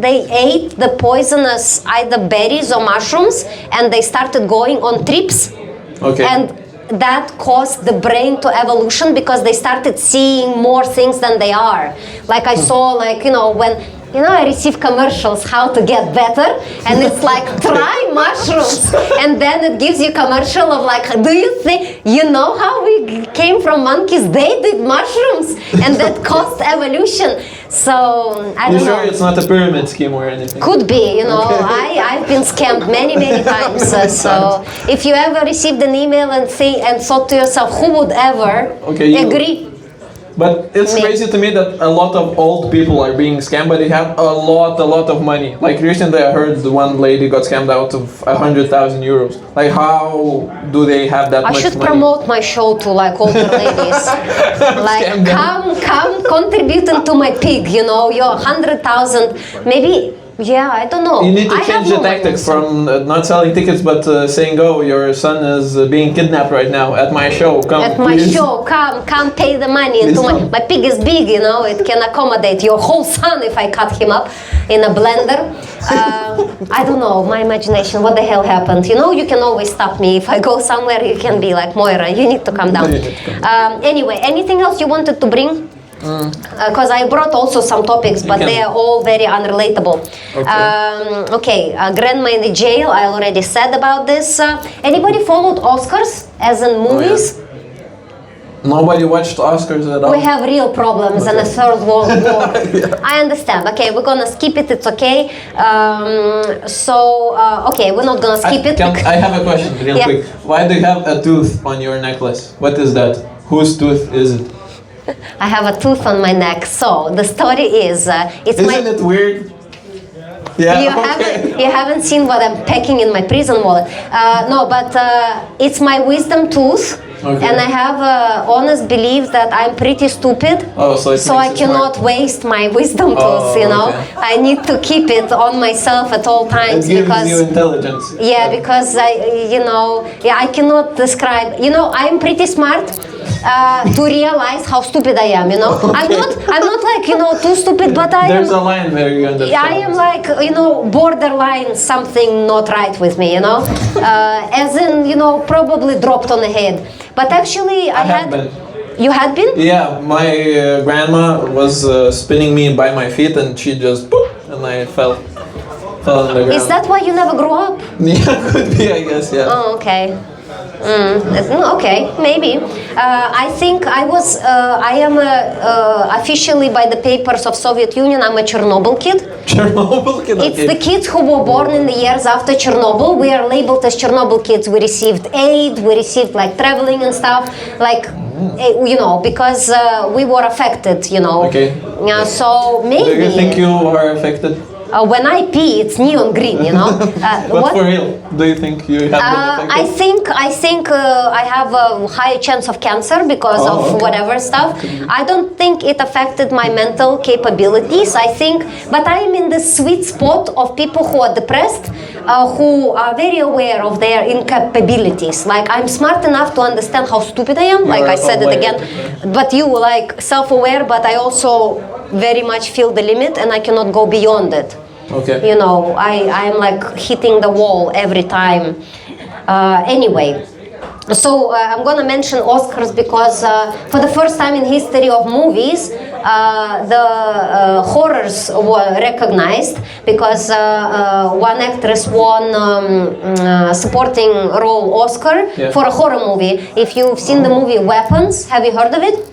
they ate the poisonous either berries or mushrooms, and they started going on trips. Okay. And that caused the brain to evolution because they started seeing more things than they are. Like I saw, like, you know, when, you know, I receive commercials how to get better, and it's like, try mushrooms, and then it gives you commercial of like, do you think, you know how we came from monkeys? They did mushrooms, and that caused evolution. So I don't know. You sure it's not a pyramid scheme or anything? Could be, you know. I've been scammed many times. So if you ever received an email and thought to yourself, who would ever agree? But it's crazy to me that a lot of old people are being scammed, but they have a lot of money. Like recently I heard one lady got scammed out of 100,000 euros. Like how do they have that much money? I should promote my show to like older ladies. Like come contributing to my pig, you know, your 100,000, maybe. Yeah, I don't know. You need to change the tactics from not selling tickets, but saying, "Oh, your son is being kidnapped right now at my show. Come, at my show, come pay the money into my pig is big, you know. It can accommodate your whole son if I cut him up in a blender." I don't know. My imagination. What the hell happened? You know, you can always stop me if I go somewhere. You can be like, Moira, you need to come down. Anyway, anything else you wanted to bring? Because I brought also some topics, but they are all very unrelatable. Okay, grandma in the jail, I already said about this. Anybody followed Oscars, as in movies? Nobody watched Oscars at all? We have real problems in the Third World War. I understand. Okay, we're gonna skip it, it's okay. Okay, we're not gonna skip it. I have a question real quick. Why do you have a tooth on your necklace? What is that? Whose tooth is it? I have a tooth on my neck. So the story is, Isn't it weird? Yeah. You haven't seen what I'm packing in my prison wallet. No, but it's my wisdom tooth. And I have an honest belief that I'm pretty stupid. So I cannot waste my wisdom tooth, you know. I need to keep it on myself at all times. It gives you intelligence. Yeah, because I cannot describe, you know, I'm pretty smart. To realize how stupid I am, you know. I'm not like, you know, too stupid, but There's a line there, you understand. I am like, you know, borderline something not right with me, you know. As in, you know, probably dropped on the head. But actually, I had been. You had been? Yeah, my grandma was spinning me by my feet, and she just poof, and I fell on the ground. Is that why you never grew up? Yeah, could be, I guess. Yeah. Oh, okay. Okay, maybe. I think I am officially by the papers of Soviet Union, I'm a Chernobyl kid. Chernobyl kid? It's the kids who were born in the years after Chernobyl. We are labeled as Chernobyl kids. We received aid, we received like traveling and stuff, like, you know, because we were affected, you know. Okay. So maybe... Do you think you are affected? When I pee, it's neon green, you know. But for real, do you think you have been affected? I think I have a higher chance of cancer because of whatever stuff. I don't think it affected my mental capabilities. I think, but I am in the sweet spot of people who are depressed, who are very aware of their incapabilities. Like, I'm smart enough to understand how stupid I am. Like I said it again. But you like self-aware, but I also very much feel the limit and I cannot go beyond it. Okay. You know, I'm like hitting the wall every time. Anyway. So I'm gonna mention Oscars because for the first time in history of movies, the horrors were recognized because one actress won supporting role Oscar for a horror movie. If you've seen the movie Weapons, have you heard of it?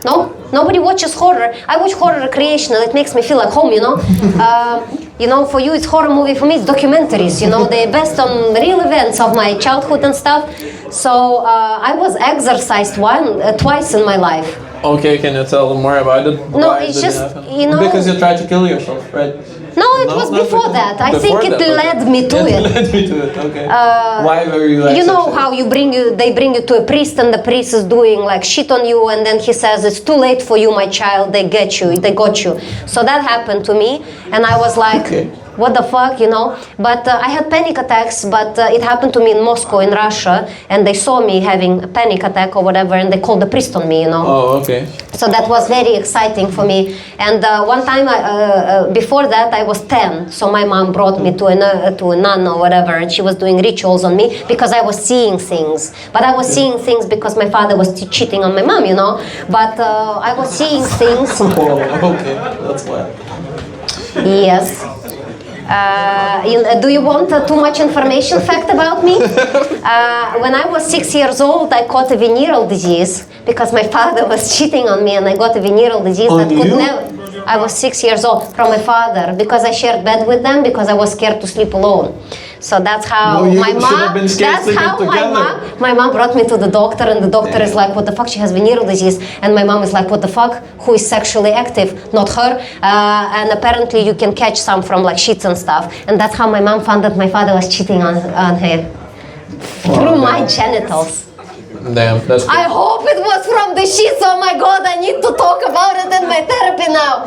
No? Nobody watches horror. I watch horror recreational. It makes me feel like home, you know? You know, for you it's horror movie, for me it's documentaries, you know, they're based on real events of my childhood and stuff. So I was exorcised twice in my life. Okay, can you tell more about it? No, Why it's did it just, happen? you know... Because you tried to kill yourself, right? No, it was before that. I think it led me to it. It led me to it, okay. Why were you You know how they bring you to a priest and the priest is doing like shit on you and then he says, it's too late for you, my child, they got you. So that happened to me and I was like, what the fuck, you know? But I had panic attacks, but it happened to me in Moscow, in Russia, and they saw me having a panic attack or whatever, and they called the priest on me, you know? Oh, okay. So that was very exciting for me. And one time, before that, I was 10, so my mom brought me to a nun or whatever, and she was doing rituals on me because I was seeing things. But I was seeing things because my father was cheating on my mom, you know? But I was seeing things. Oh, okay, that's why. Yes. Do you want too much information fact about me? When I was 6 years old, I caught a venereal disease because my father was cheating on me and I got a venereal disease that could never... I was 6 years old from my father because I shared bed with them because I was scared to sleep alone. So that's how my mom brought me to the doctor and the doctor is like, what the fuck, she has venereal disease. And my mom is like, what the fuck, who is sexually active? Not her. And apparently you can catch some from like shits and stuff. And that's how my mom found that my father was cheating on her through my genitals. Damn, that's cool. I hope it was from the sheets. Oh my god, I need to talk about it in my therapy now.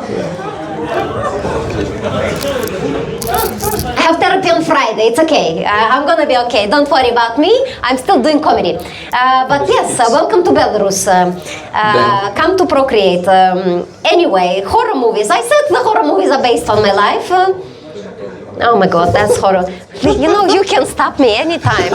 I have therapy on Friday, it's okay. I'm gonna be okay, don't worry about me. I'm still doing comedy. But yes, welcome to Belarus. Come to procreate. Anyway, horror movies. I said the horror movies are based on my life. Oh my god, that's horror. You know, you can stop me anytime.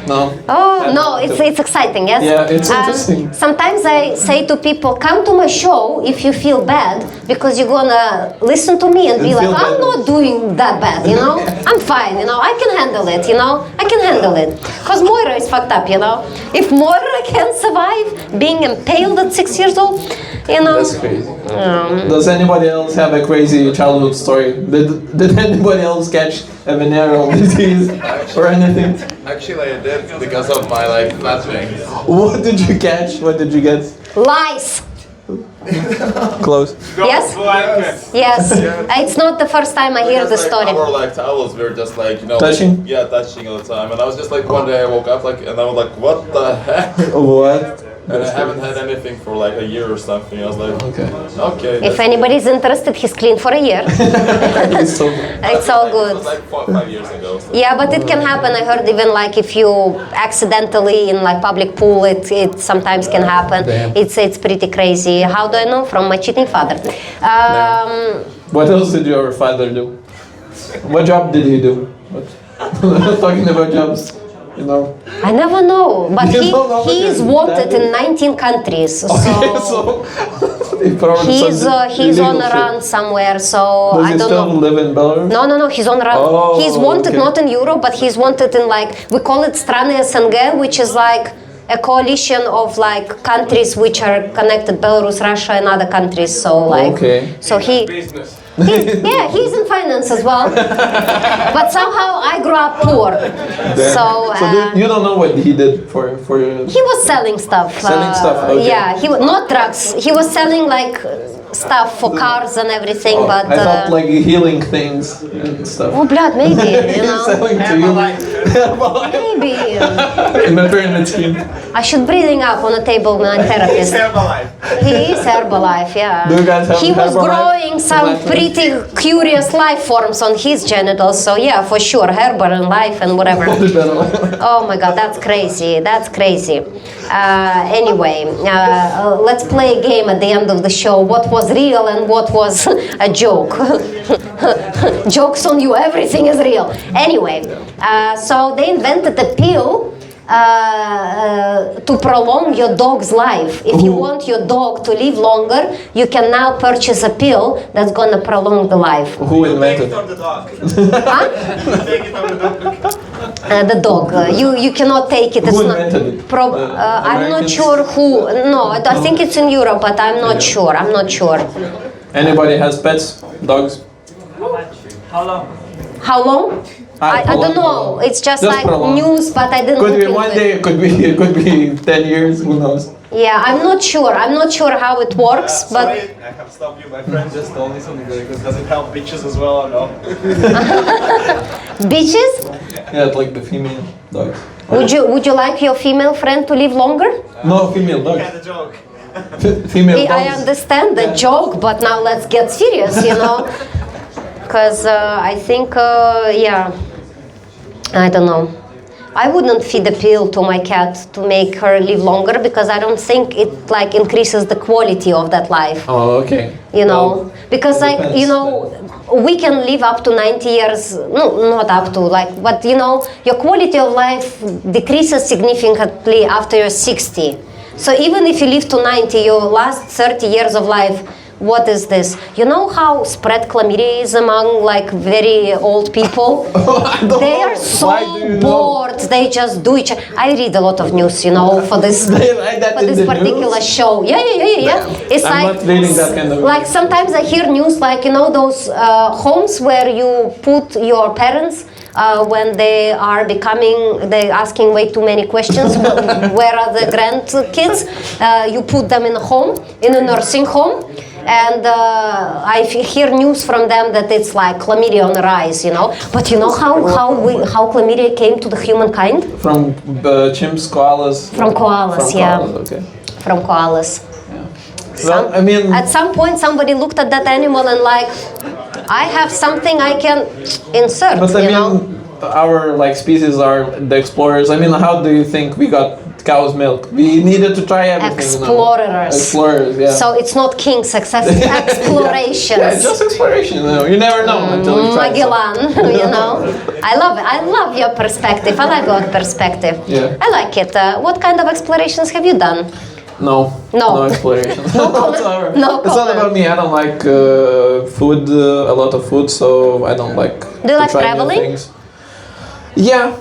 No. Oh, no, it's exciting, yes? Yeah, it's interesting. Sometimes I say to people, come to my show if you feel bad, because you're gonna listen to me and be like, I'm not doing that bad, you know? I'm fine, you know? I can handle it, you know? I can handle it. Because Moira is fucked up, you know? If Moira can survive being impaled at 6 years old, you know? That's crazy. Does anybody else have a crazy childhood story? Did anybody else catch a venereal disease or anything? Actually, I did because of my like flattening. What did you catch? What did you get? Lice. Close. Yes? Yes. It's not the first time I hear the story. Our like towels were just like, you know, touching? like, yeah, touching all the time. And I was just like, one day I woke up like, and I was like, what the heck? What? And I haven't had anything for like a year or something. I was like, okay. If anybody's interested, he's clean for a year. It's all good. It was like 5 years ago. So. Yeah, but it can happen. I heard even like if you accidentally in like public pool, it sometimes can happen. Damn. It's pretty crazy. How do I know? From my cheating father. What else did your father do? What job did he do? Talking about jobs. You know. I never know, but he is wanted in 19 countries. Okay, So he's on a run somewhere. So Does I he don't still know. live in Belarus? No, he's on a run. Oh, He's wanted okay. not in Europe, but he's wanted in like, we call it Strany SNG, which is like a coalition of like countries which are connected, Belarus, Russia, and other countries. So like, so Business. he's in finance as well. But somehow I grew up poor. So you don't know what he did for he was selling stuff. Selling stuff, okay. Yeah, he was not drugs. He was selling like stuff for cars and everything. But I thought like healing things and stuff. Oh, blood, maybe, you know. Selling to you. Maybe. In the pyramid scheme. I should breathing up on a table with my therapist. He is Herbalife, yeah. Do you guys have He was Herbalife? growing some pretty curious life forms on his genitals, so yeah, for sure, Herbalife and whatever. Oh my god, that's crazy. That's crazy. Anyway, let's play a game at the end of the show. What was real and what was a joke? Jokes on you, everything is real. Anyway, so they invented a pill to prolong your dog's life. If you want your dog to live longer, you can now purchase a pill that's gonna prolong the life. Who invented it? Take it on the dog. Huh? Take it on the dog. The dog. You cannot take it. Who invented it? I'm not sure who. No, I think it's in Europe, but I'm not sure. I'm not sure. Anybody has pets? Dogs? How long? How long? I don't know. It's just like prolong. news, but I didn't. Could look be into one it. day. It could be 10 years. Who knows? Yeah, I'm not sure. I'm not sure how it works, but Sorry, I have to stop you. My friend just told me something really good. Does it help bitches as well or no? bitches. Yeah, like the female dogs. Would you like your female friend to live longer? No, female dogs. Yeah, the joke. Female dogs. I understand the joke, but now let's get serious, you know, because I think, yeah, I don't know. I wouldn't feed a pill to my cat to make her live longer because I don't think it like increases the quality of that life. Oh, okay. You know, Well, because like, depends. you know, we can live up to 90 years, no, not up to like, but you know, your quality of life decreases significantly after you're 60. So even if you live to 90, your last 30 years of life, what is this? You know how spread chlamydia is among like very old people? They are so bored. They just do each. I read a lot of news, you know, for this They write that for in this the particular news? show. Yeah. It's I'm like not reading that kind of. like sometimes I hear news like, you know, those homes where you put your parents when they are they're asking way too many questions. Where are the grandkids? You put them in a home, in a nursing home. And I hear news from them that it's like chlamydia on the rise, you know. But you know how chlamydia came to the humankind? From chimps, koalas. From koalas, from yeah. Koalas, okay. From koalas. Well, I mean, At some point, somebody looked at that animal and like, I have something I can insert. but I you mean, know. our like species are the explorers. I mean, how do you think we got cow's milk? We needed to try everything. Explorers. You know? Explorers, yeah. So it's not king success, it's explorations. Yeah, it's just exploration. You know, you never know until you try Magellan, you know. I love it. I love your perspective. I like your perspective. Yeah. I like it. What kind of explorations have you done? No exploration. No comment. whatsoever. No It's not comment. about me. I don't like food, a lot of food, so I don't like. Do you to like try new traveling? things. Yeah,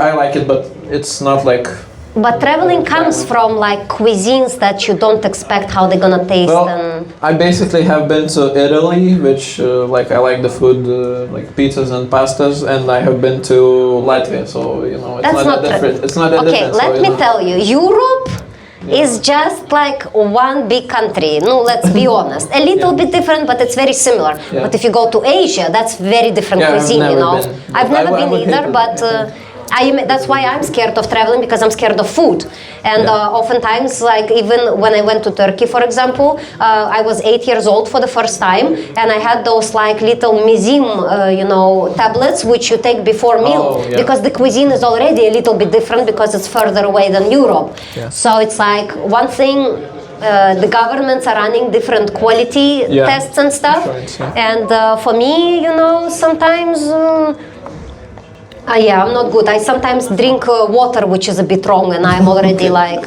I like it, but it's not like. But traveling comes from like cuisines that you don't expect how they're gonna taste. Well, And I basically have been to Italy, which like I like the food, like pizzas and pastas, and I have been to Latvia, so you know it's That's not that not different. It's not that okay, different. let so, me know. tell you, Europe is just like one big country. No, let's be honest. A little bit different, but it's very similar. Yeah. But if you go to Asia, that's very different Yeah, I've cuisine, you never know. been. I've I never would been hate either, it. but that's why I'm scared of traveling, because I'm scared of food. And oftentimes, like even when I went to Turkey, for example, I was 8 years old for the first time, and I had those like little mizim, you know, tablets which you take before meal, yeah. because the cuisine is already a little bit different because it's further away than Europe. Yeah. So it's like one thing. The governments are running different quality tests and stuff, Insurance, and for me, you know, sometimes. Yeah, I'm not good. I sometimes drink water, which is a bit wrong, and I'm already like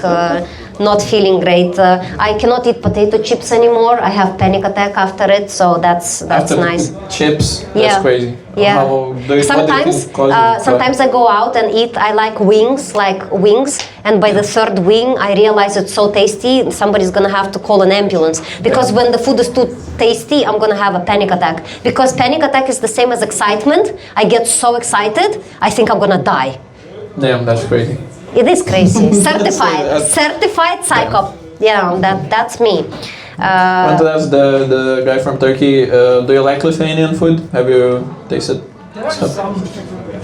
not feeling great. I cannot eat potato chips anymore. I have panic attack after it, so that's After nice. Chips, that's Yeah. crazy. Yeah. What do you Sometimes, think causes it? sometimes I go out and eat. I like wings, and by the third wing, I realize it's so tasty. Somebody's gonna have to call an ambulance, because when the food is too tasty, I'm gonna have a panic attack. Because panic attack is the same as excitement. I get so excited, I think I'm gonna die. Damn, that's crazy. It is crazy. Certified, That's- certified psycho. Yeah, that's me. I want to ask the guy from Turkey, do you like Lithuanian food? Have you tasted? There are some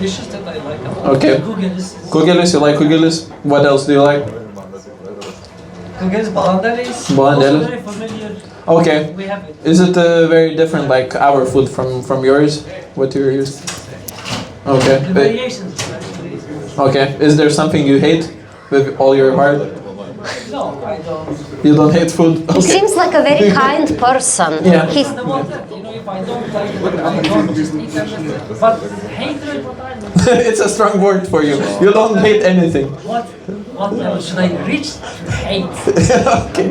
dishes that I like a lot. Okay. Kugelis. Kugelis, you like kugelis? What else do you like? Kugelis, balandelis. Balandelis. Also very familiar. Okay. We have it. Is it very different, like our food from yours? What you're used? Okay. The variations. Okay. Is there something you hate with all your heart? No, I don't. You don't hate food? He seems like a very kind person. Yeah. He's, The water, you know, if I don't like it, I don't just eat everything. But hatred, It's a strong word for you. You don't hate anything. what level should I reach to hate? Okay.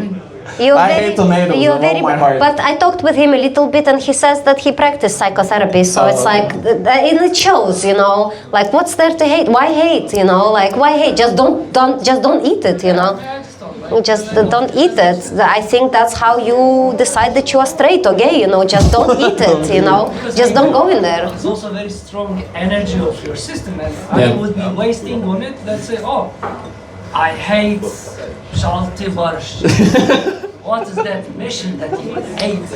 You're I hate tomatoes you're with all my heart. But I talked with him a little bit, and he says that he practiced psychotherapy. So it's like, and it shows, you know, like what's there to hate? Why hate? You know, like why hate? Just don't eat it. You know, just don't eat it. I think that's how you decide that you are straight or gay. You know, just don't eat it. You know, just don't go in there. It's also a very strong energy of your system, and I would be wasting on it. Let's say, oh, I hate Shalti Barsh. What is that mission that you hate?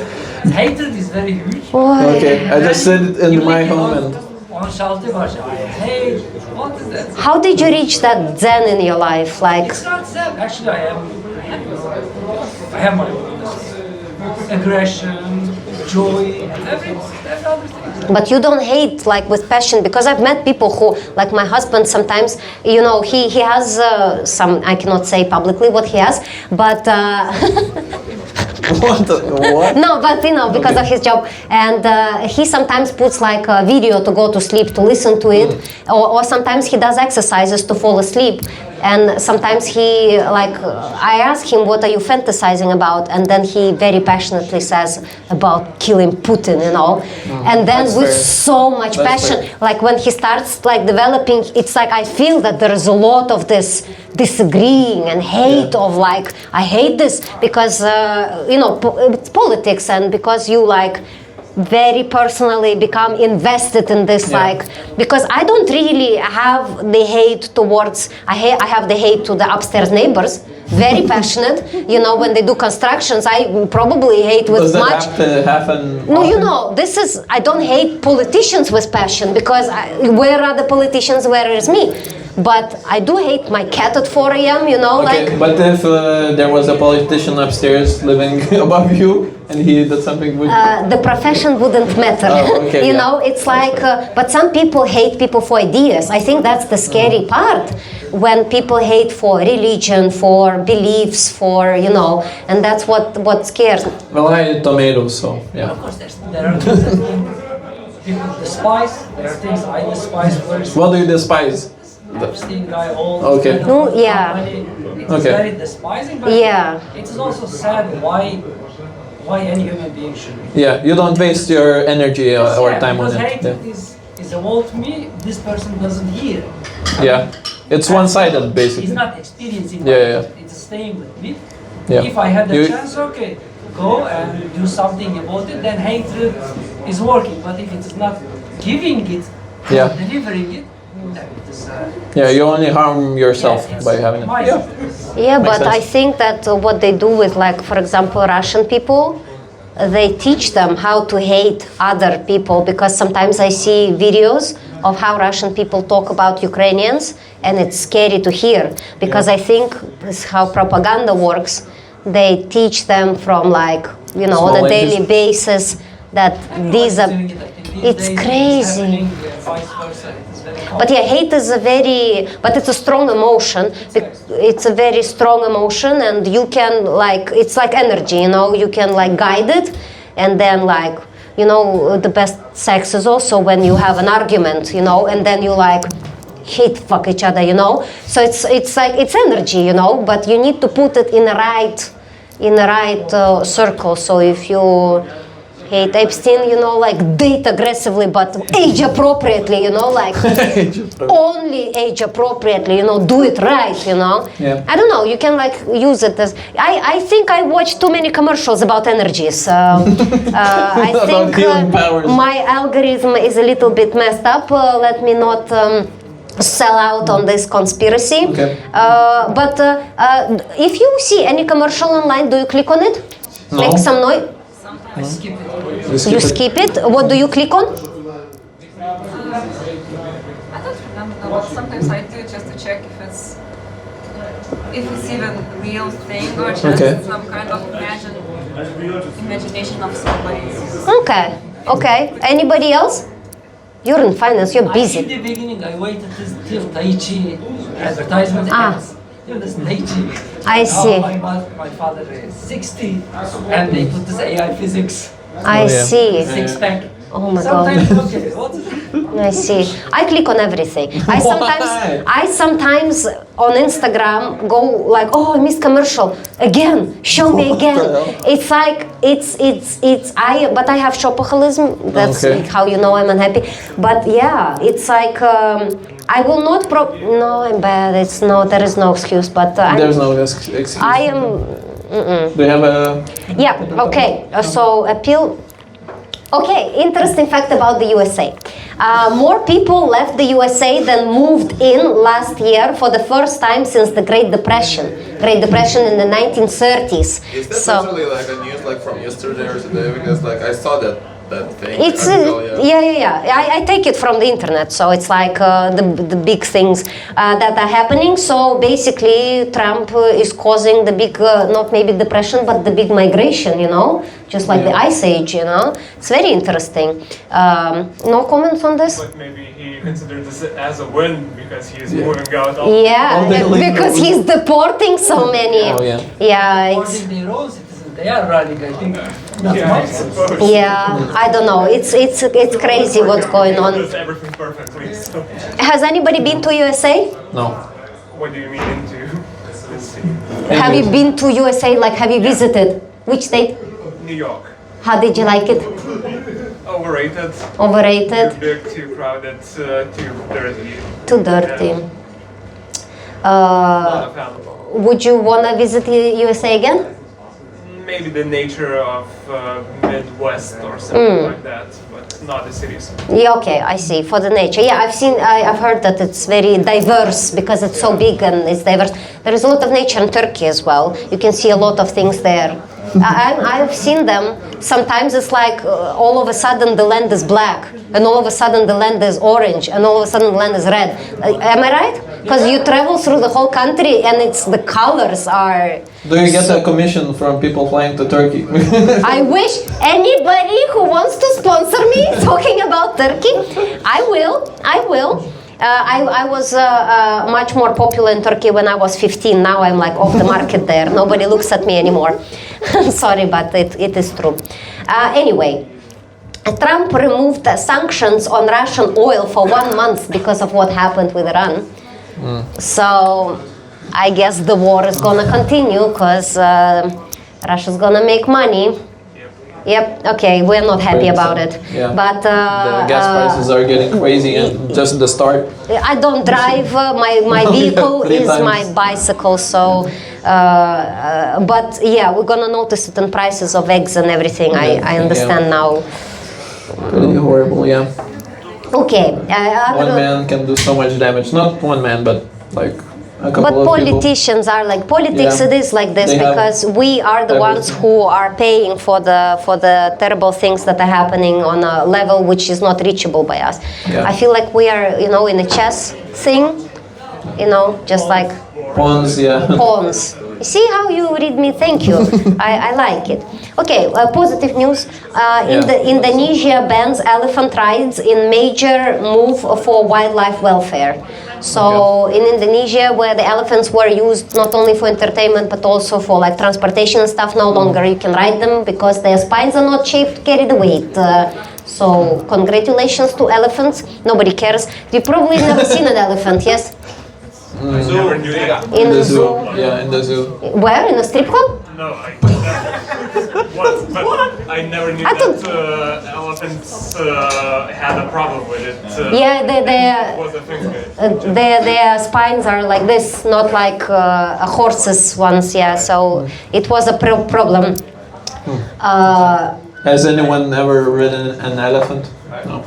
Hatred is very huge. Okay, I just said it in my home and... On Shalti Barsh, I hate. What is that? How did you reach that zen in your life? Like, It's not that. Actually, I have my aggression, joy, and every other thing. but you don't hate like with passion, because I've met people who, like my husband, sometimes, you know, he has some, I cannot say publicly what he has, but What? no, but you know, because of his job, and he sometimes puts like a video to go to sleep, to listen to it, or sometimes he does exercises to fall asleep, and sometimes he like, I ask him, what are you fantasizing about, and then he very passionately says about killing Putin, you know, and then That's with fair. so much That's passion, fair. like when he starts like developing, it's like I feel that there is a lot of this disagreeing and hate of like, I hate this because you know, it's politics, and because you like very personally become invested in this, like, because I don't really have the hate towards, I have the hate to the upstairs neighbors, very passionate, you know, when they do constructions, I probably hate with Does that much. have to happen No, you often? know, this is, I don't hate politicians with passion, because where are the politicians, where is me? But I do hate my cat at 4 a.m., you know, Okay, like... but if there was a politician upstairs living above you and he did something with... the profession wouldn't matter. Oh, okay, you yeah. know, it's like, but some people hate people for ideas. I think that's the scary part, when people hate for religion, for beliefs, for, you know, and that's what scares me. Well, I eat tomatoes, so yeah. Of course, there are things that people despise. There are things I despise first. What do you despise? Epstein guy, all Okay. kind of No, yeah. company. It's Okay. very despising, but Yeah. it is also sad why any human being should be. Yeah, you don't waste your energy or Yeah, time on because it. hatred is a wall to me. This person doesn't hear. Yeah, it's one-sided basically. He's not experiencing Yeah, it. yeah. It's staying with me. Yeah. If I had the You- chance, okay, go and do something about it, then hatred is working. But if it is not giving it, Yeah. delivering it, then it is... Yeah, you only harm yourself yeah, it's by having it. my- Yeah. Yeah, Makes but I sense. think that what they do with, like, for example, Russian people, they teach them how to hate other people, because sometimes I see videos of how Russian people talk about Ukrainians, and it's scary to hear, because I think this is how propaganda works. They teach them from, like, you know, on Small a daily ages. basis that these are... It's crazy. But yeah, hate is a very, but it's a strong emotion. It's a very strong emotion, and you can like, it's like energy, you know, you can like guide it, and then like, you know, the best sex is also when you have an argument, you know, and then you like hate fuck each other, you know. So it's like, it's energy, you know, but you need to put it in the right circle. So if you hate Epstein, you know, like date aggressively, but age appropriately, you know, like only age appropriately, you know, do it right, you know. Yeah. I don't know, you can like use it as, I think I watched too many commercials about energies. I About think healing powers. my algorithm is a little bit messed up. Let me not sell out on this conspiracy. Okay. But if you see any commercial online, do you click on it? No. Make some noise. I skip it. You skip it. What do you click on? I don't remember, but sometimes I do just to check if it's even real thing or just Okay. some kind of imagination of somebody. Okay. Okay. Anybody else? You're in finance. You're In busy. the beginning, I waited till Daiichi advertisement ends. You know, this Daiichi. I see. My father is 60, and they put this AI physics I see. Six-pack. Oh my god. Sometimes okay, what? I see. I click on everything. I sometimes on Instagram go like, oh, I missed commercial again. Show me again. It's like but I have shopaholism. That's how you know I'm unhappy. But yeah, it's like I will not no, I'm bad. There is no excuse. But there's no excuse. I am. Do you have a? Yeah. Okay. So appeal. Okay, interesting fact about the USA. More people left the USA than moved in last year for the first time since the Great Depression. Great Depression in the 1930s. Is that literally like a news like from yesterday or today? Because like I saw that thing. It's I take it from the internet, so it's like the big things that are happening. So basically, Trump is causing the big, not maybe depression, but the big migration. You know, just like the Ice Age. You know, it's very interesting. No comments on this. But maybe he considered this as a win because he is moving out. Because he's deporting so many. According to their own citizens, they are running, I think. I don't know. It's crazy what's going on. Does everything perfectly. So. Has anybody been to USA? No. What do you mean into? Have you been to USA? Like, have you visited? Which state? New York. How did you like it? Overrated. Overrated. Too big, too crowded, too dirty. Too dirty. Would you wanna visit USA again? Maybe the nature of Midwest or something like that, but not the cities. Yeah, okay, I see. For the nature, yeah, I've heard that it's very diverse because it's so big and it's diverse. There is a lot of nature in Turkey as well. You can see a lot of things there. I've seen them. Sometimes it's like all of a sudden the land is black, and all of a sudden the land is orange, and all of a sudden the land is red. Am I right? Because you travel through the whole country, and the colors are. Do you get a commission from people flying to Turkey? I wish anybody who wants to sponsor me talking about Turkey, I will. I was much more popular in Turkey when I was 15. Now I'm like off the market there. Nobody looks at me anymore. Sorry, but it is true. Anyway, Trump removed sanctions on Russian oil for 1 month because of what happened with Iran. So I guess the war is gonna continue because Russia's gonna make money. Yep. Okay, we're not happy about it. Yeah. But the gas prices are getting crazy, and just the start. I don't drive. My vehicle is my bicycle. So, but yeah, we're gonna notice it in prices of eggs and everything. I understand now. Pretty horrible, yeah. Okay. One man can do so much damage. Not one man, but like. But politicians are like politics. It is like this because we are the ones who are paying for the terrible things that are happening on a level which is not reachable by us. I feel like we are, in a chess thing, just like pawns. Pawns. See how you read me? Thank you. I like it. Okay, positive news. Indonesia bans elephant rides in major move for wildlife welfare. So in Indonesia, where the elephants were used not only for entertainment but also for like transportation and stuff, no longer you can ride them because their spines are not shaped to carry the weight. So congratulations to elephants. Nobody cares. You probably never seen an elephant, yes? I never knew that. In the zoo. Yeah, in the zoo. Where? In a strip club? No, but I never knew that elephants had a problem with it. Their spines are like this, not like a horse's ones. Yeah, so it was a problem. Has anyone ever ridden an elephant? No.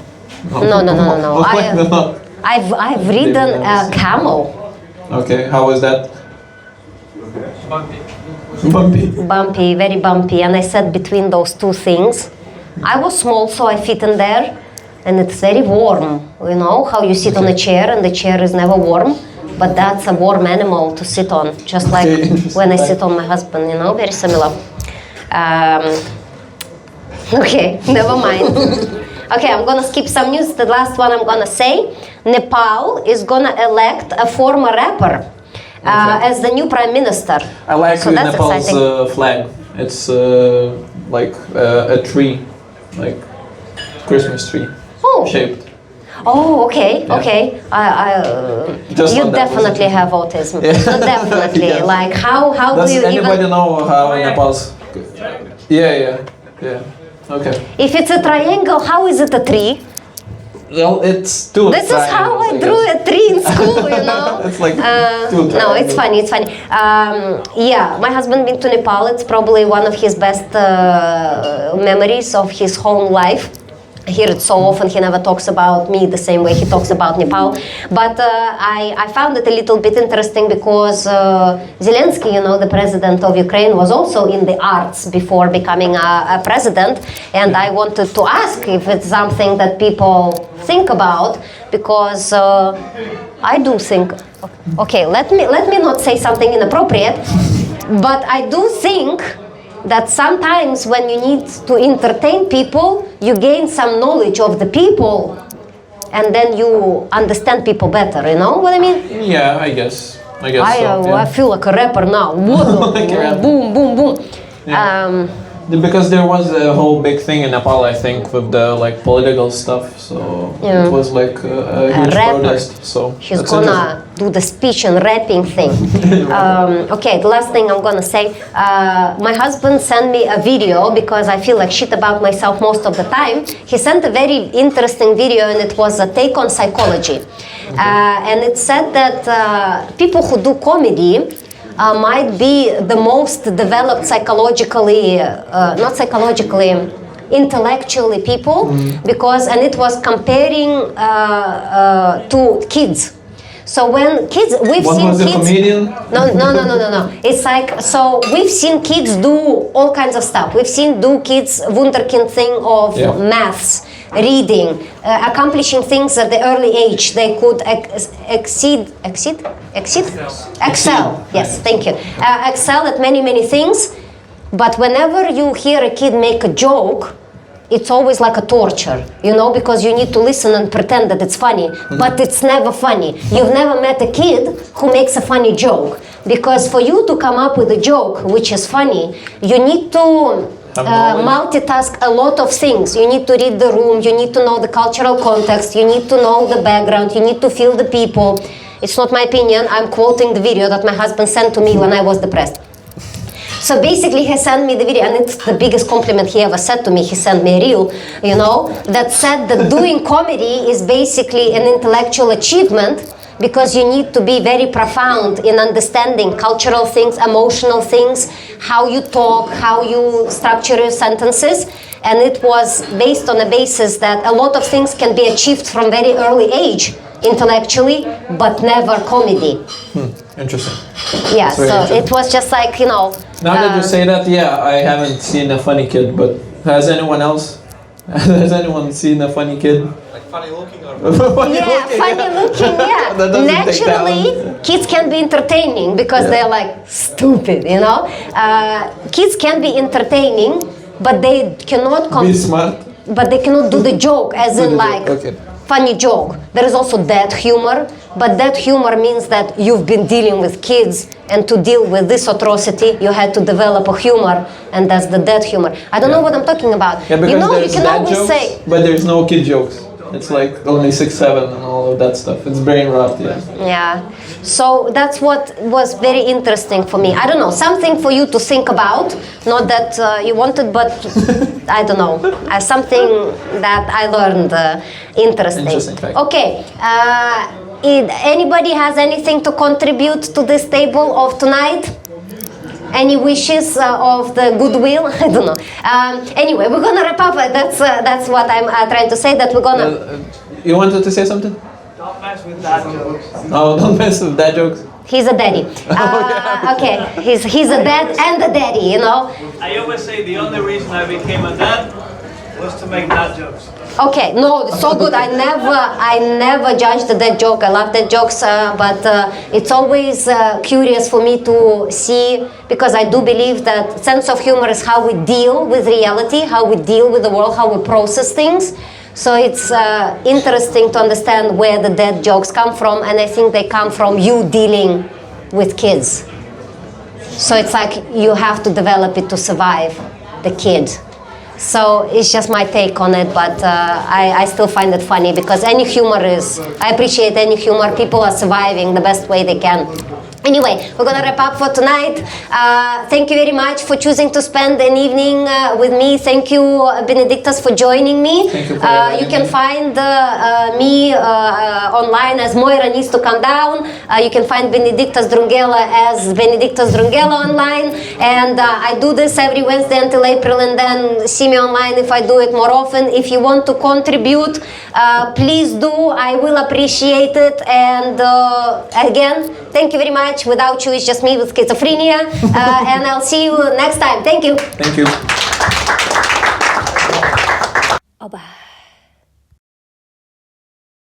No. I've ridden a camel. Okay, how was that? Bumpy, very bumpy, and I sat between those two things. I was small, so I fit in there, and it's very warm. You know how you sit on a chair, and the chair is never warm, but that's a warm animal to sit on, just like when I sit on my husband. Very similar. Okay, never mind. Okay, I'm gonna skip some news. The last one I'm gonna say: Nepal is gonna elect a former rapper as the new prime minister. I like Nepal's flag. It's like a tree like Christmas tree shaped. Oh, okay, Yeah. okay. Just You not that definitely have autism. Yeah. Definitely. Yes. Like how Does do you anybody even? know how Nepal's? Yeah. Okay. If it's a triangle, how is it a tree? Well, it's two. This is how I drew a tree in school, you know. It's like No, two it's triangles. funny. It's funny. Yeah, my husband been to Nepal. It's probably one of his best memories of his home life. I hear it so often. He never talks about me the same way he talks about Nepal. But I found it a little bit interesting because Zelensky, you know, the president of Ukraine, was also in the arts before becoming a president. And I wanted to ask if it's something that people think about, because I do think. Okay, let me not say something inappropriate, but I do think that sometimes when you need to entertain people, you gain some knowledge of the people, and then you understand people better, you know what I mean? Yeah, I guess so. I feel like a rapper now. Like a rapper. Boom, boom, boom. Yeah. Because there was a whole big thing in Nepal, I think, with the like political stuff. So Yeah. it was like a huge rapper. protest. So He's that's gonna do the speech and rapping thing. Okay, the last thing I'm gonna say. My husband sent me a video because I feel like shit about myself most of the time. He sent a very interesting video, and it was a take on psychology. And it said that people who do comedy might be the most developed psychologically, not psychologically, intellectually people, because, and it was comparing to kids. So when kids, we've One seen was a kids. comedian? No. It's like, so we've seen kids do all kinds of stuff. We've seen kids wunderkind thing of Yeah. maths, reading, accomplishing things at the early age. They could excel. Yes, thank you. Excel at many things. But whenever you hear a kid make a joke, it's always like a torture, you know, because you need to listen and pretend that it's funny, but it's never funny. You've never met a kid who makes a funny joke, because for you to come up with a joke which is funny, you need to multitask a lot of things. You need to read the room, you need to know the cultural context, you need to know the background, you need to feel the people. It's not my opinion, I'm quoting the video that my husband sent to me when I was depressed. So basically he sent me the video, and it's the biggest compliment he ever said to me. He sent me a reel, you know, that said that doing comedy is basically an intellectual achievement, because you need to be very profound in understanding cultural things, emotional things, how you talk, how you structure your sentences. And it was based on a basis that a lot of things can be achieved from very early age intellectually, but never comedy. Interesting. Yeah, That's very so interesting. it was just like, you know. Now that you say that, yeah, I haven't seen a funny kid, but has anyone else? Has anyone seen a funny kid? Like funny looking or Funny Looking, yeah. That doesn't take Naturally, talent. kids can be entertaining because they're like stupid, you know. Kids can be entertaining, but they cannot Be smart. but they cannot do the joke, as in like Okay. funny joke. There is also dead humor, but dead humor means that you've been dealing with kids, and to deal with this atrocity, you had to develop a humor, and that's the dead humor. I don't know what I'm talking about. Yeah, because You know, you there's can dad always jokes, say, but there's no kid jokes. It's like only 6, 7 and all of that stuff. It's brain rot, yeah. yeah. So that's what was very interesting for me. I don't know, something for you to think about. Not that you wanted, but I don't know, something that I learned interesting. Interesting fact. Okay. Anybody has anything to contribute to this table of tonight? Any wishes of the goodwill? I don't know. Anyway, we're gonna wrap up. That's what I'm trying to say. That we're gonna. You wanted to say something? Don't mess with that jokes. No, don't mess with dad jokes. He's a daddy. Okay, he's a dad and a daddy. You know. I always say the only reason I became a dad was to make dad jokes. Okay, no, so good. I never judged that joke. I love that jokes, but it's always curious for me to see, because I do believe that sense of humor is how we deal with reality, how we deal with the world, how we process things. So it's interesting to understand where the dead jokes come from, and I think they come from you dealing with kids. So it's like you have to develop it to survive the kid. So it's just my take on it, but I still find it funny because any humor is, I appreciate any humor. People are surviving the best way they can. Anyway, we're gonna wrap up for tonight. Thank you very much for choosing to spend an evening with me. Thank you, Benediktas, for joining me. Thank you for you can find me online as Moira Needs to Come Down. You can find Benediktas Drungėla as Benediktas Drungėla online. And I do this every Wednesday until April, and then see me online if I do it more often. If you want to contribute, please do. I will appreciate it. And again, thank you very much. Without you, it's just me with schizophrenia. And I'll see you next time. Thank you. Thank you. Bye-bye.